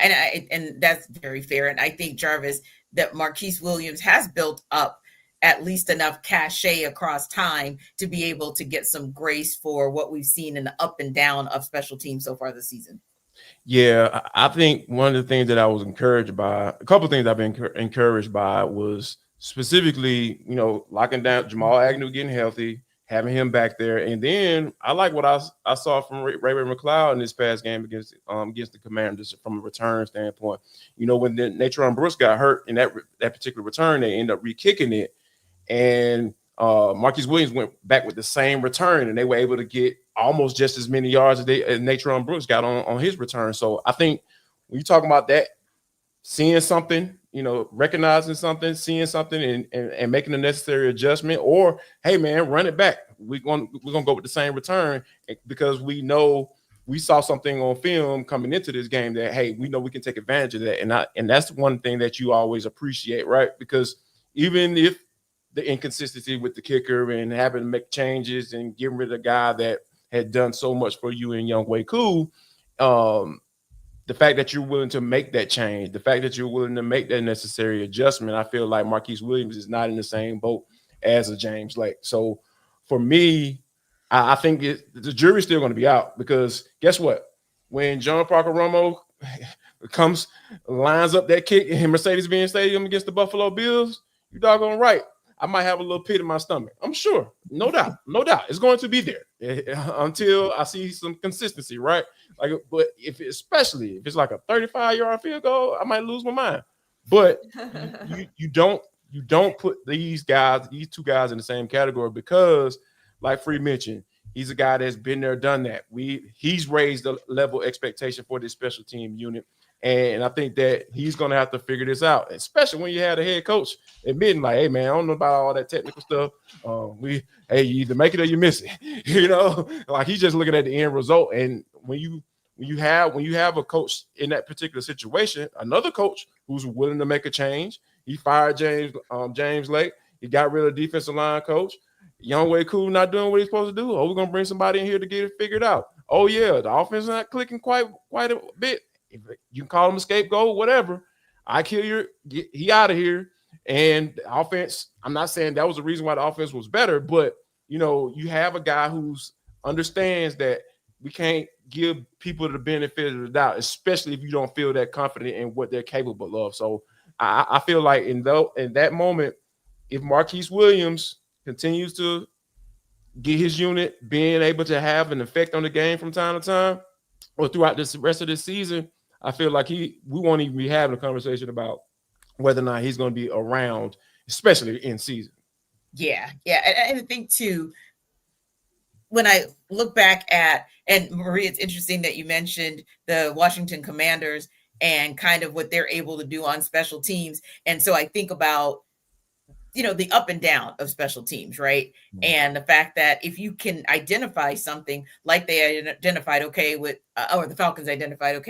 and that's very fair. And I think, Jarvis, that Marquise Williams has built up at least enough cachet across time to be able to get some grace for what we've seen in the up and down of special teams so far this season. Yeah, I think one of the things that I was encouraged by, a couple of things I've been encouraged by, was specifically, locking down Jamal Agnew, getting healthy, having him back there. And then I like what I saw from Ray McLeod in this past game against the Commanders from a return standpoint. When Natron Brooks got hurt in that particular return, they ended up re-kicking it. And Marquise Williams went back with the same return, and they were able to get almost just as many yards as Natron Brooks got on his return. So I think when you're talking about that, seeing something, recognizing something, seeing something, and making the necessary adjustment, or hey man, run it back. We're gonna go with the same return because we know we saw something on film coming into this game that, hey, we know we can take advantage of that. And that's one thing that you always appreciate, right? Because even if the inconsistency with the kicker and having to make changes and getting rid of a guy that had done so much for you in Younghoe Koo, the fact that you're willing to make that change, the fact that you're willing to make that necessary adjustment, I feel like Marquise Williams is not in the same boat as a James Lake. So for me, I think the jury's still going to be out, because guess what? When John Parker Romo lines up that kick in Mercedes-Benz Stadium against the Buffalo Bills, you doggone right, I might have a little pit in my stomach. I'm sure. No doubt. No doubt. It's going to be there until I see some consistency, right? Like, but especially if it's like a 35-yard field goal, I might lose my mind. But you don't put these two guys in the same category, because, like Free mentioned, he's a guy that's been there, done that. He's raised the level expectation for this special team unit. And I think that he's going to have to figure this out, especially when you have a head coach admitting, like, hey, man, I don't know about all that technical stuff. You either make it or you miss it. Like, he's just looking at the end result. And when you have a coach in that particular situation, another coach who's willing to make a change, he fired James Lake. He got rid of the defensive line coach. Younghoe Koo not doing what he's supposed to do. Oh, we're going to bring somebody in here to get it figured out. Oh, yeah, the offense is not clicking quite a bit. If you can call him a scapegoat, whatever. I kill he out of here. And the offense, I'm not saying that was the reason why the offense was better, but you have a guy who understands that we can't give people the benefit of the doubt, especially if you don't feel that confident in what they're capable of. So I feel like in that moment, if Marquise Williams continues to get his unit being able to have an effect on the game from time to time, or throughout this rest of this season, I feel like we won't even be having a conversation about whether or not he's going to be around, especially in season. Yeah. And I think too, when I look back at, and Marie, it's interesting that you mentioned the Washington Commanders and kind of what they're able to do on special teams. And so I think about, the up and down of special teams, right? Mm-hmm. And the fact that if you can identify something like they identified, or the Falcons identified,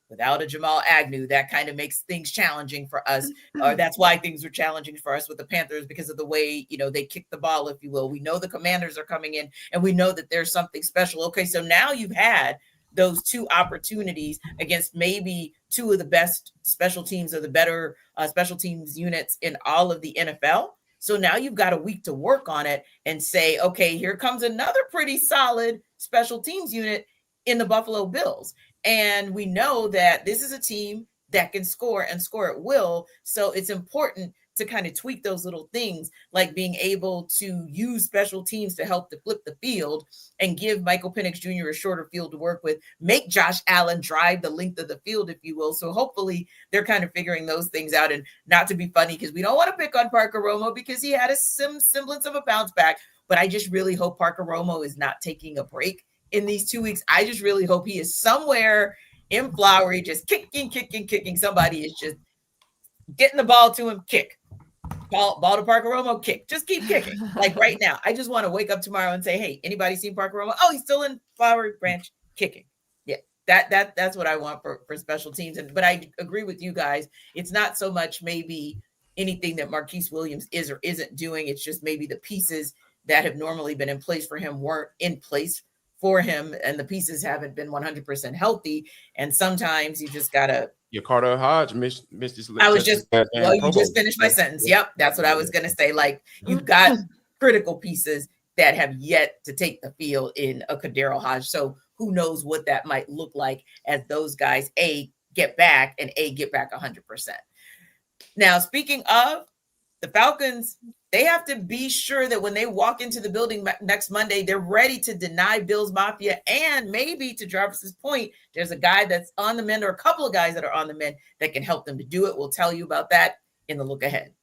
without a Jamal Agnew, that kind of makes things challenging for us. Or that's why things were challenging for us with the Panthers, because of the way, they kick the ball, if you will. We know the Commanders are coming in, and we know that there's something special. Okay, so now you've had those two opportunities against maybe two of the best special teams or the better special teams units in all of the NFL. So now you've got a week to work on it and say, okay, here comes another pretty solid special teams unit in the Buffalo Bills. And we know that this is a team that can score and score at will. So it's important to kind of tweak those little things, like being able to use special teams to help to flip the field and give Michael Penix Jr. a shorter field to work with, make Josh Allen drive the length of the field, if you will. So hopefully they're kind of figuring those things out. And not to be funny, because we don't want to pick on Parker Romo, because he had a semblance of a bounce back, but I just really hope Parker Romo is not taking a break in these 2 weeks. I just really hope he is somewhere in Flowery, just kicking. Somebody is just getting the ball to him, kick. Ball to Parker Romo, kick. Just keep kicking. Like right now, I just want to wake up tomorrow and say, hey, anybody seen Parker Romo? Oh, he's still in Flowery Branch kicking. Yeah, that's what I want for special teams. But I agree with you guys. It's not so much maybe anything that Marquise Williams is or isn't doing. It's just maybe the pieces that have normally been in place for him weren't in place for him, and the pieces haven't been 100% healthy. And sometimes you just gotta. Your Carter Hodge missed his. You just finished my sentence. Yep, that's what I was gonna say. Like, you've got critical pieces that have yet to take the field in a Kadero Hodge. So who knows what that might look like as those guys get back 100%. Now, speaking of the Falcons, they have to be sure that when they walk into the building next Monday, they're ready to deny Bills Mafia. And maybe, to Jarvis's point, there's a guy that's on the mend, or a couple of guys that are on the mend that can help them to do it. We'll tell you about that in the look ahead.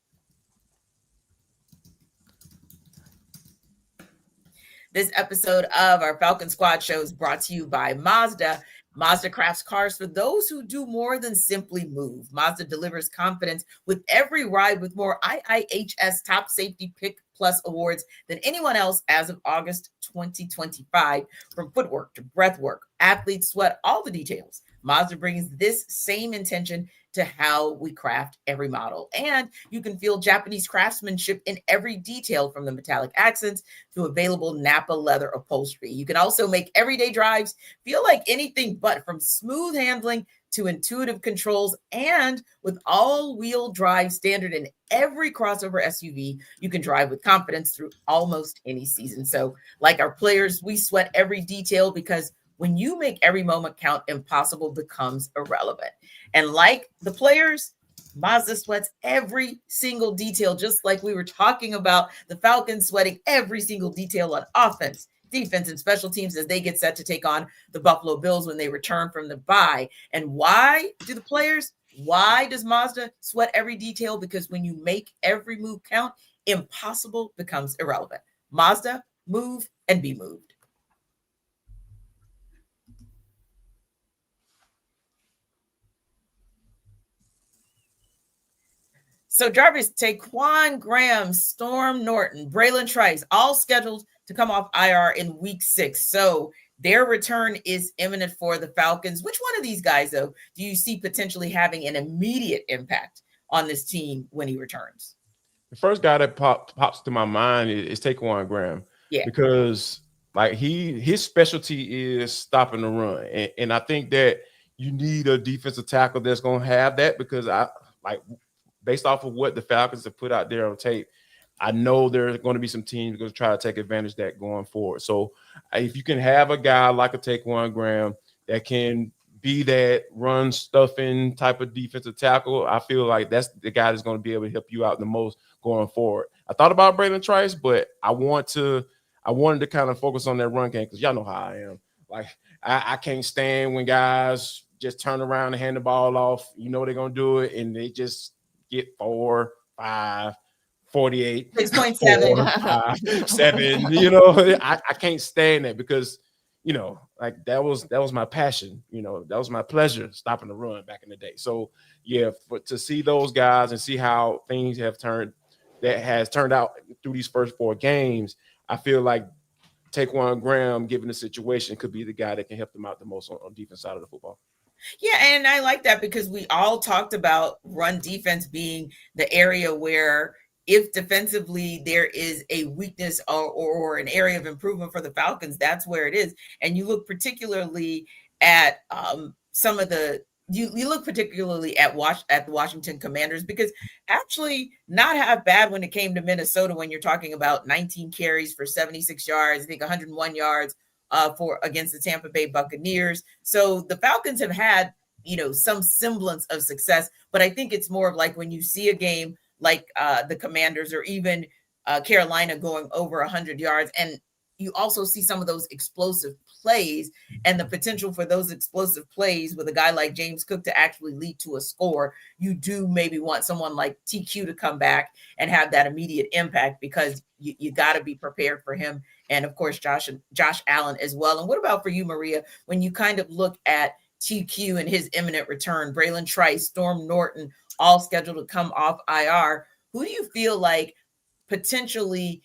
This episode of our Falcons Squad Show is brought to you by Mazda. Mazda crafts cars for those who do more than simply move. Mazda delivers confidence with every ride with more IIHS top safety pick plus awards than anyone else as of August 2025, from footwork to breath work, athlete sweat, all the details. Mazda brings this same intention to how we craft every model. And you can feel Japanese craftsmanship in every detail, from the metallic accents to available Napa leather upholstery. You can also make everyday drives feel like anything but, from smooth handling to intuitive controls. And with all-wheel drive standard in every crossover SUV, you can drive with confidence through almost any season. So like our players, we sweat every detail, because when you make every moment count, impossible becomes irrelevant. And like the players, Mazda sweats every single detail, just like we were talking about the Falcons sweating every single detail on offense, defense, and special teams as they get set to take on the Buffalo Bills when they return from the bye. And why does Mazda sweat every detail? Because when you make every move count, impossible becomes irrelevant. Mazda, move and be moved. So Jarvis, Taquan Graham, Storm Norton, Braylon Trice, all scheduled to come off IR in week 6. So their return is imminent for the Falcons. Which one of these guys, though, do you see potentially having an immediate impact on this team when he returns? The first guy that pops to my mind is Taquan Graham. Yeah. Because like his specialty is stopping the run. And I think that you need a defensive tackle that's going to have that, because based off of what the Falcons have put out there on tape, I know there's going to be some teams going to try to take advantage of that going forward. So if you can have a guy like a Taquan Graham that can be that run stuffing type of defensive tackle, I feel like that's the guy that's going to be able to help you out the most going forward. I thought about Braylon Trice, but I wanted to kind of focus on that run game, because y'all know how I am. Like I can't stand when guys just turn around and hand the ball off. You know they're going to do it, and they just get 4, 5, 48, 6.7, 7. You know, I can't stand that, because, you know, like that was my passion. You know, that was my pleasure, stopping the run back in the day. So yeah, to see those guys and see how things has turned out through these first 4 games, I feel like Taquan Graham, given the situation, could be the guy that can help them out the most on defense side of the football. Yeah, and I like that, because we all talked about run defense being the area where, if defensively there is a weakness or an area of improvement for the Falcons, that's where it is. And you look particularly at you look particularly at the Washington Commanders, because actually not half bad when it came to Minnesota, when you're talking about 19 carries for 76 yards, I think 101 yards for against the Tampa Bay Buccaneers. So the Falcons have had, some semblance of success, but I think it's more of like when you see a game like the Commanders, or even Carolina going over 100 yards, and you also see some of those explosive plays, and the potential for those explosive plays with a guy like James Cook to actually lead to a score. You do maybe want someone like TQ to come back and have that immediate impact, because you got to be prepared for him. And of course, Josh Allen as well. And what about for you, Maria, when you kind of look at TQ and his imminent return, Braylon Trice, Storm Norton, all scheduled to come off IR, who do you feel like potentially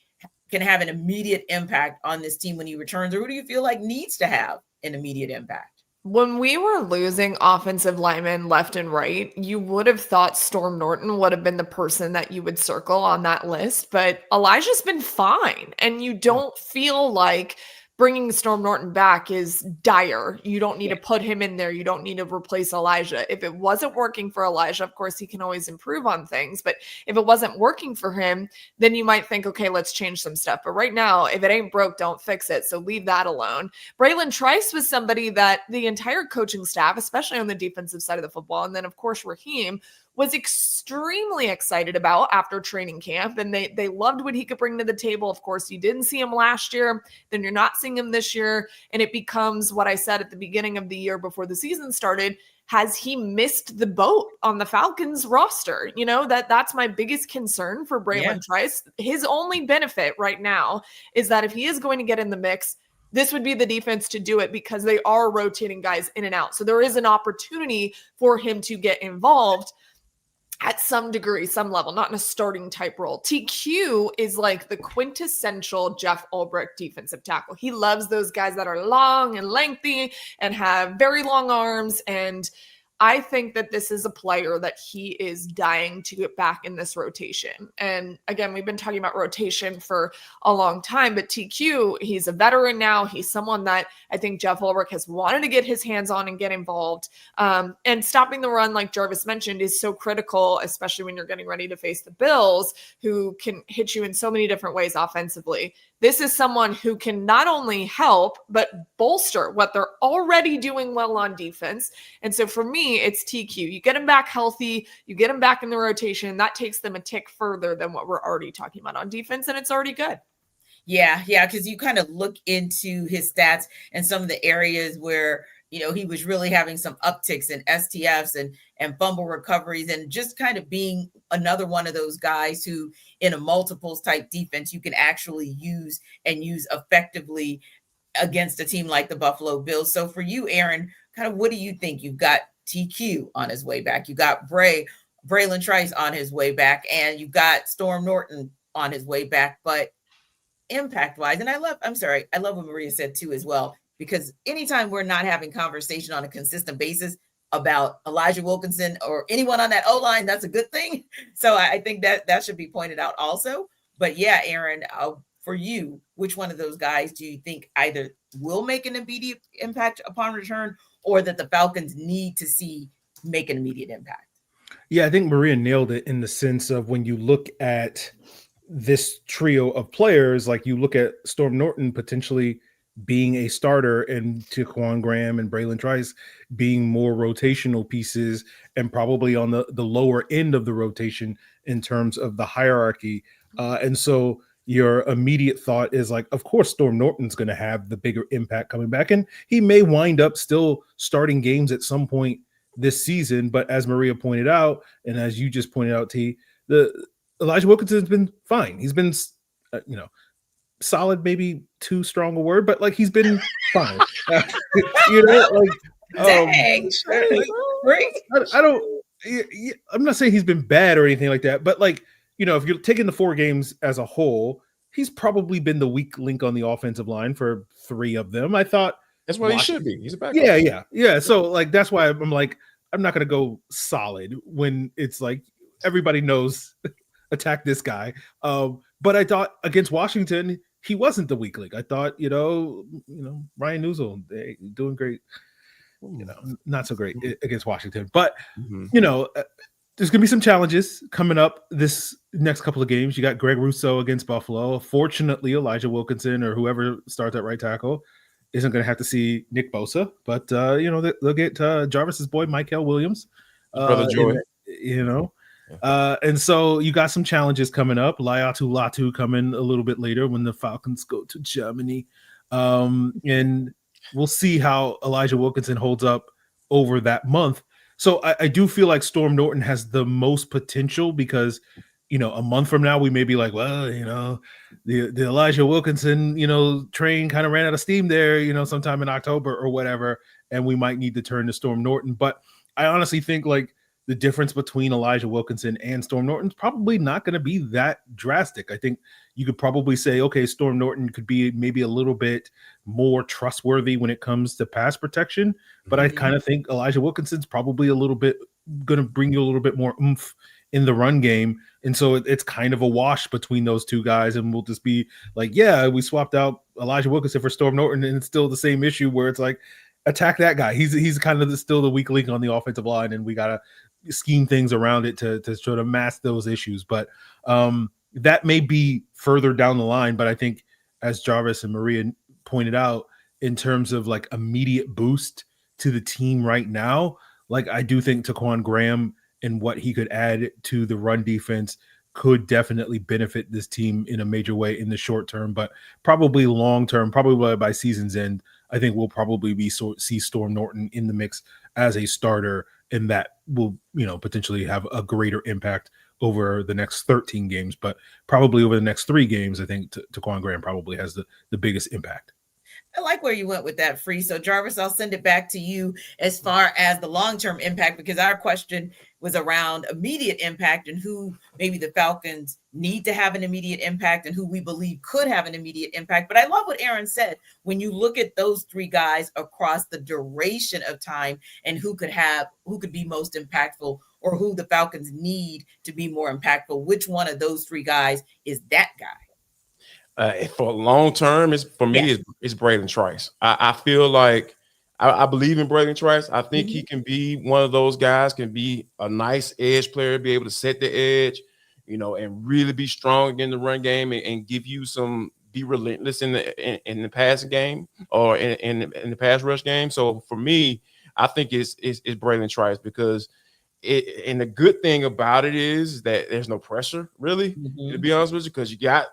can have an immediate impact on this team when he returns, or who do you feel like needs to have an immediate impact? When we were losing offensive linemen left and right, you would have thought Storm Norton would have been the person that you would circle on that list, but Elijah's been fine, and you don't feel like bringing Storm Norton back is dire. You don't need to put him in there. You don't need to replace Elijah. If it wasn't working for Elijah, of course, he can always improve on things. But if it wasn't working for him, then you might think, okay, let's change some stuff. But right now, if it ain't broke, don't fix it. So leave that alone. Braylon Trice was somebody that the entire coaching staff, especially on the defensive side of the football, and then, of course, Raheem, was extremely excited about after training camp, and they loved what he could bring to the table. Of course, you didn't see him last year, then you're not seeing him this year, and it becomes what I said at the beginning of the year before the season started. Has he missed the boat on the Falcons roster? That's my biggest concern for Braylon Trice. His only benefit right now is that if he is going to get in the mix, this would be the defense to do it, because they are rotating guys in and out. So there is an opportunity for him to get involved. at some degree, some level, not in a starting type role. TQ is like the quintessential Jeff Ulbrich defensive tackle. He loves those guys that are long and lengthy and have very long arms. And I think that this is a player that he is dying to get back in this rotation. And again, we've been talking about rotation for a long time, but TQ, he's a veteran now. He's someone that I think Jeff Ulbrich has wanted to get his hands on and get involved. And stopping the run, like Jarvis mentioned, is so critical, especially when you're getting ready to face the Bills, who can hit you in so many different ways offensively. This is someone who can not only help, but bolster what they're already doing well on defense. And so for me, it's TQ. You get him back healthy, you get him back in the rotation. That takes them a tick further than what we're already talking about on defense, and it's already good. Yeah, because you kind of look into his stats and some of the areas where, he was really having some upticks in STFs and fumble recoveries, and just kind of being another one of those guys who in a multiples type defense you can actually use effectively against a team like the Buffalo Bills. So for you, Aaron, kind of what do you think? You've got TQ on his way back. You got Braylon Trice on his way back, and you've got Storm Norton on his way back. But impact wise, and I love what Maria said too as well, because anytime we're not having conversation on a consistent basis about Elijah Wilkinson or anyone on that O-line, that's a good thing. So I think that should be pointed out also. But yeah, Aaron, for you, which one of those guys do you think either will make an immediate impact upon return, or that the Falcons need to see make an immediate impact? Yeah, I think Maria nailed it in the sense of when you look at this trio of players, like you look at Storm Norton potentially being a starter and Taquan Graham and Braylon Trice being more rotational pieces and probably on the lower end of the rotation in terms of the hierarchy. And so your immediate thought is like, of course, Storm Norton's going to have the bigger impact coming back, and he may wind up still starting games at some point this season. But as Maria pointed out, and as you just pointed out, T, the Elijah Wilkinson's been fine. He's been, solid, maybe too strong a word, but like he's been fine. Dang, I don't. I'm not saying he's been bad or anything like that, but like if you're taking the 4 games as a whole, he's probably been the weak link on the offensive line for 3 of them. I thought that's what he should be. He's a backup. Yeah. So like that's why I'm like I'm not gonna go solid when it's like everybody knows attack this guy. But I thought against Washington, he wasn't the weak link. I thought, Ryan Newsel, doing great, not so great against Washington. But, there's going to be some challenges coming up this next couple of games. You got Greg Rousseau against Buffalo. Fortunately, Elijah Wilkinson or whoever starts at right tackle isn't going to have to see Nick Bosa. But, they'll get Jarvis's boy, Michael Williams. Brother Joy. And so you got some challenges coming up. Laiatu Latu coming a little bit later when the Falcons go to Germany. And we'll see how Elijah Wilkinson holds up over that month. So I do feel like Storm Norton has the most potential because, a month from now we may be like, well, the Elijah Wilkinson, train kind of ran out of steam there, sometime in October or whatever, and we might need to turn to Storm Norton. But I honestly think like the difference between Elijah Wilkinson and Storm Norton's probably not going to be that drastic. I think you could probably say, okay, Storm Norton could be maybe a little bit more trustworthy when it comes to pass protection, but I kind of think Elijah Wilkinson's probably a little bit going to bring you a little bit more oomph in the run game. And so it's kind of a wash between those two guys. And we'll just be like, yeah, we swapped out Elijah Wilkinson for Storm Norton, and it's still the same issue where it's like, attack that guy. He's kind of still the weak link on the offensive line, and we got to scheme things around it to sort of mask those issues. But that may be further down the line. But I think, as Jarvis and Maria pointed out, in terms of like immediate boost to the team right now, like I do think Taquan Graham and what he could add to the run defense could definitely benefit this team in a major way in the short term, but probably long term, probably by season's end, I think we'll probably see Storm Norton in the mix as a starter, and that will, potentially have a greater impact over the next 13 games, but probably over the next 3 games, I think Taquan Graham probably has the biggest impact. I like where you went with that, Free. So, Jarvis, I'll send it back to you as far as the long-term impact, because our question was around immediate impact and who maybe the Falcons need to have an immediate impact and who we believe could have an immediate impact. But I love what Aaron said. When you look at those three guys across the duration of time and who could be most impactful, or who the Falcons need to be more impactful, which one of those three guys is that guy? For long term, it's Braylon Trice. I feel like I believe in Braylon Trice. I think he can be one of those guys, can be a nice edge player, be able to set the edge, and really be strong in the run game and give you be relentless in the passing game or in the pass rush game. So for me, I think it's Braylon Trice, because and the good thing about it is that there's no pressure, really, to be honest with you, because you got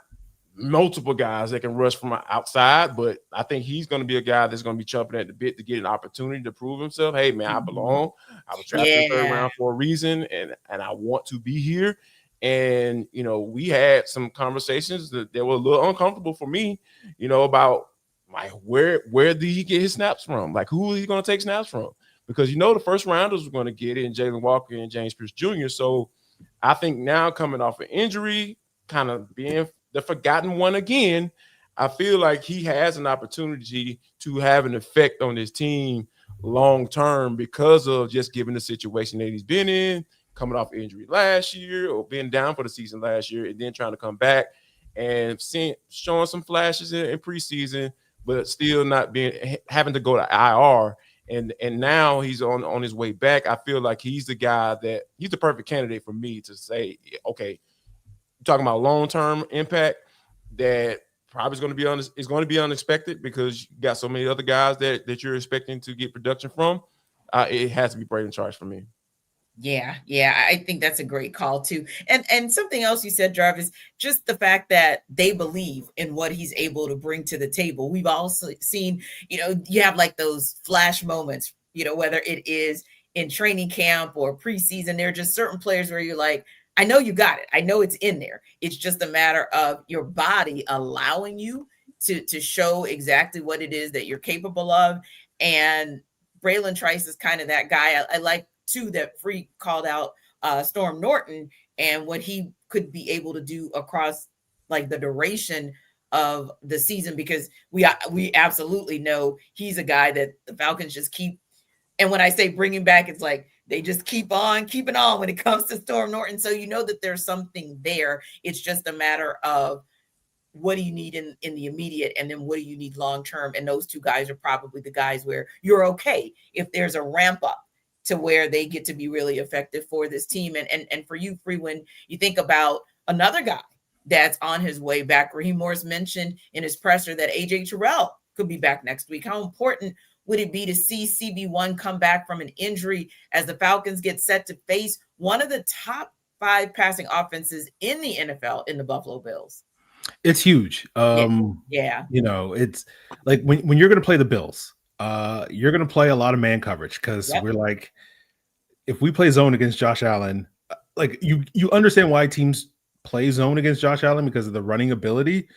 multiple guys that can rush from outside, but I think he's going to be a guy that's going to be chomping at the bit to get an opportunity to prove himself. Hey, man, I belong. I was drafted in the third round for a reason, and I want to be here. And, we had some conversations that were a little uncomfortable for me, about like where did he get his snaps from? Like, who is he going to take snaps from? Because, the first rounders were going to get in Jalen Walker and James Pierce Jr. So I think now, coming off an injury, kind of being the forgotten one again, I feel like he has an opportunity to have an effect on this team long term, because of just given the situation that he's been in, coming off injury last year or being down for the season last year, and then trying to come back and showing some flashes in preseason, but still not having to go to IR. And now he's on his way back. I feel like he's the guy he's the perfect candidate for me to say, okay, talking about long-term impact that probably is going to be unexpected, because you got so many other guys that you're expecting to get production from. It has to be Braylon Trice for me. Yeah, I think that's a great call too. And something else you said, Jarvis, just the fact that they believe in what he's able to bring to the table. We've also seen, you have like those flash moments, whether it is in training camp or preseason. There are just certain players where you're like, I know you got it. I know it's in there. It's just a matter of your body allowing you to show exactly what it is that you're capable of. And Braylon Trice is kind of that guy. I like too that Free called out Storm Norton and what he could be able to do across like the duration of the season, because we absolutely know he's a guy that the Falcons just keep. And when I say bringing back, it's like they just keep on keeping on when it comes to Storm Norton. So that there's something there. It's just a matter of what do you need in the immediate, and then what do you need long term. And those two guys are probably the guys where you're okay if there's a ramp up to where they get to be really effective for this team. And for you, Free, when you think about another guy that's on his way back, Raheem Morris mentioned in his presser that A.J. Terrell could be back next week. How important would it be to see CB1 come back from an injury as the Falcons get set to face one of the top 5 passing offenses in the NFL in the Buffalo Bills? It's huge. It's like when you're going to play the Bills, you're going to play a lot of man coverage, because we're like, if we play zone against Josh Allen, like you understand why teams play zone against Josh Allen, because of the running ability.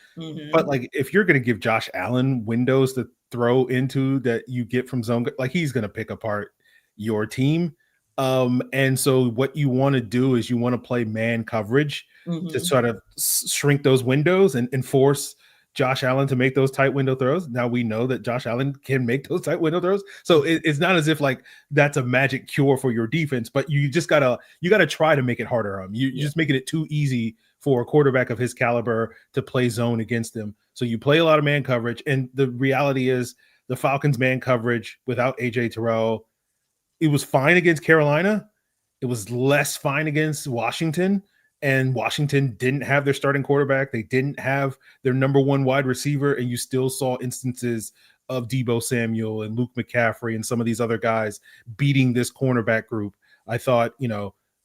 But like, if you're going to give Josh Allen windows to throw into that you get from zone, like, he's going to pick apart your team. And so what you want to do is you want to play man coverage to sort of shrink those windows and force Josh Allen to make those tight window throws. Now we know that Josh Allen can make those tight window throws. So it's not as if like that's a magic cure for your defense, but you just gotta try to make it harder. You're just making it too easy for a quarterback of his caliber to play zone against him. So you play a lot of man coverage. And the reality is the Falcons man coverage without A.J. Terrell, it was fine against Carolina. It was less fine against Washington. And Washington didn't have their starting quarterback. They didn't have their number 1 wide receiver. And you still saw instances of Deebo Samuel and Luke McCaffrey and some of these other guys beating this cornerback group. I thought,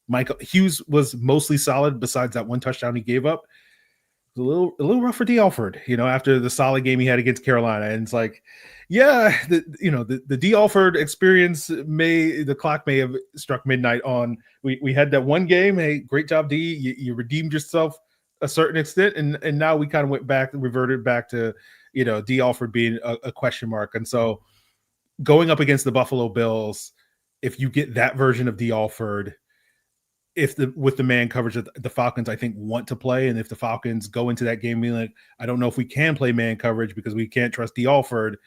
Michael Hughes was mostly solid besides that one touchdown he gave up. It was a little rough for D. Alford, after the solid game he had against Carolina. And it's like, the D. Alford experience the clock may have struck midnight on. We had that one game. Hey, great job, D. You redeemed yourself a certain extent, and now we kind of reverted back to, D. Alford being a question mark. And so going up against the Buffalo Bills, if you get that version of D. Alford, with the man coverage that the Falcons, I think, want to play, and if the Falcons go into that game being like, I don't know if we can play man coverage because we can't trust D. Alford,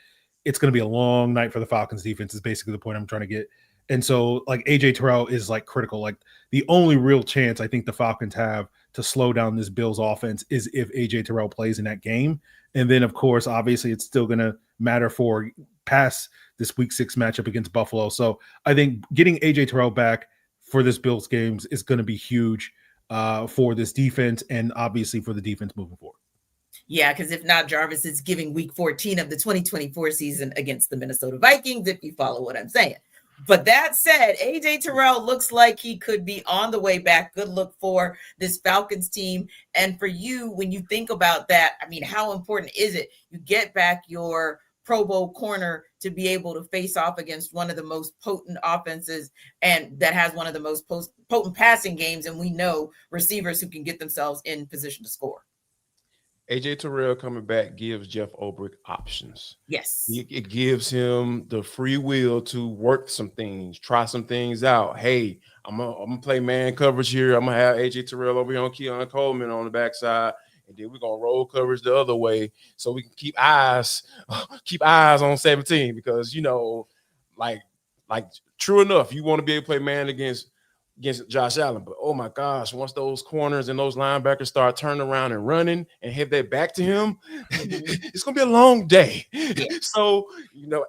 it's going to be a long night for the Falcons defense is basically the point I'm trying to get. And so like A.J. Terrell is like critical. Like the only real chance I think the Falcons have to slow down this Bills offense is if A.J. Terrell plays in that game. And then, of course, obviously it's still going to matter for past this week 6 matchup against Buffalo. So I think getting A.J. Terrell back for this Bills games is going to be huge for this defense and obviously for the defense moving forward. Yeah, because if not, Jarvis is giving week 14 of the 2024 season against the Minnesota Vikings, if you follow what I'm saying. But that said, A.J. Terrell looks like he could be on the way back. Good look for this Falcons team. And for you, when you think about that, I mean, how important is it? You get back your Pro Bowl corner to be able to face off against one of the most potent offenses and that has one of the most potent passing games. And we know receivers who can get themselves in position to score. A.J. Terrell coming back gives Jeff Ulbrich options. Yes. It gives him the free will to work some things, try some things out. Hey, I'm gonna play man coverage here. I'm going to have A.J. Terrell over here on Keon Coleman on the backside. And then we're going to roll coverage the other way so we can keep eyes on 17 because, like true enough, you want to be able to play man against Josh Allen. But, oh, my gosh, once those corners and those linebackers start turning around and running and have their back to him, it's going to be a long day. Yeah. So,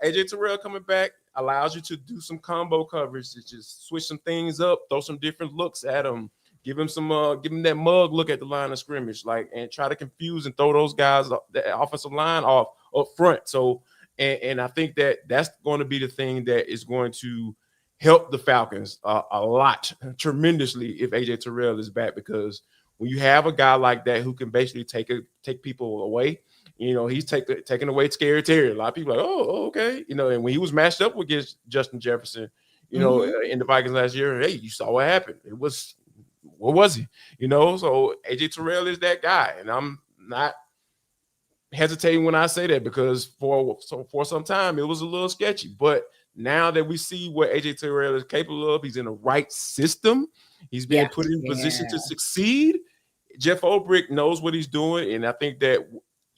A.J. Terrell coming back allows you to do some combo coverage, to just switch some things up, throw some different looks at him. Give him that mug look at the line of scrimmage, and try to confuse and throw those guys, the offensive line, off up front. So, and I think that's going to be the thing that is going to help the Falcons a lot, tremendously, if A.J. Terrell is back, because when you have a guy like that who can basically take people away, he's taking away Scary Terry. A lot of people are like, oh, okay, and when he was matched up against Justin Jefferson, in the Vikings last year, hey, you saw what happened. What was he? So A.J. Terrell is that guy, and I'm not hesitating when I say that because for some time it was a little sketchy. But now that we see what A.J. Terrell is capable of, he's in the right system. He's being put in position to succeed. Jeff Ulbrich knows what he's doing, and I think that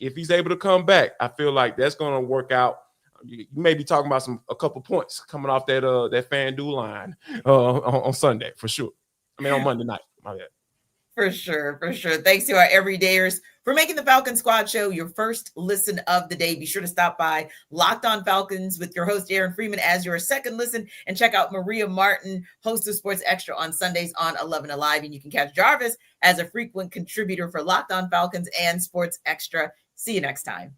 if he's able to come back, I feel like that's going to work out. You may be talking about a couple points coming off that FanDuel line on Sunday for sure. On Monday night. My bad. For sure. Thanks to our everydayers for making the Falcons Squad Show your first listen of the day. Be sure to stop by Locked On Falcons with your host, Aaron Freeman, as your second listen, and check out Maria Martin, host of Sports Extra on Sundays on 11 Alive. And you can catch Jarvis as a frequent contributor for Locked On Falcons and Sports Extra. See you next time.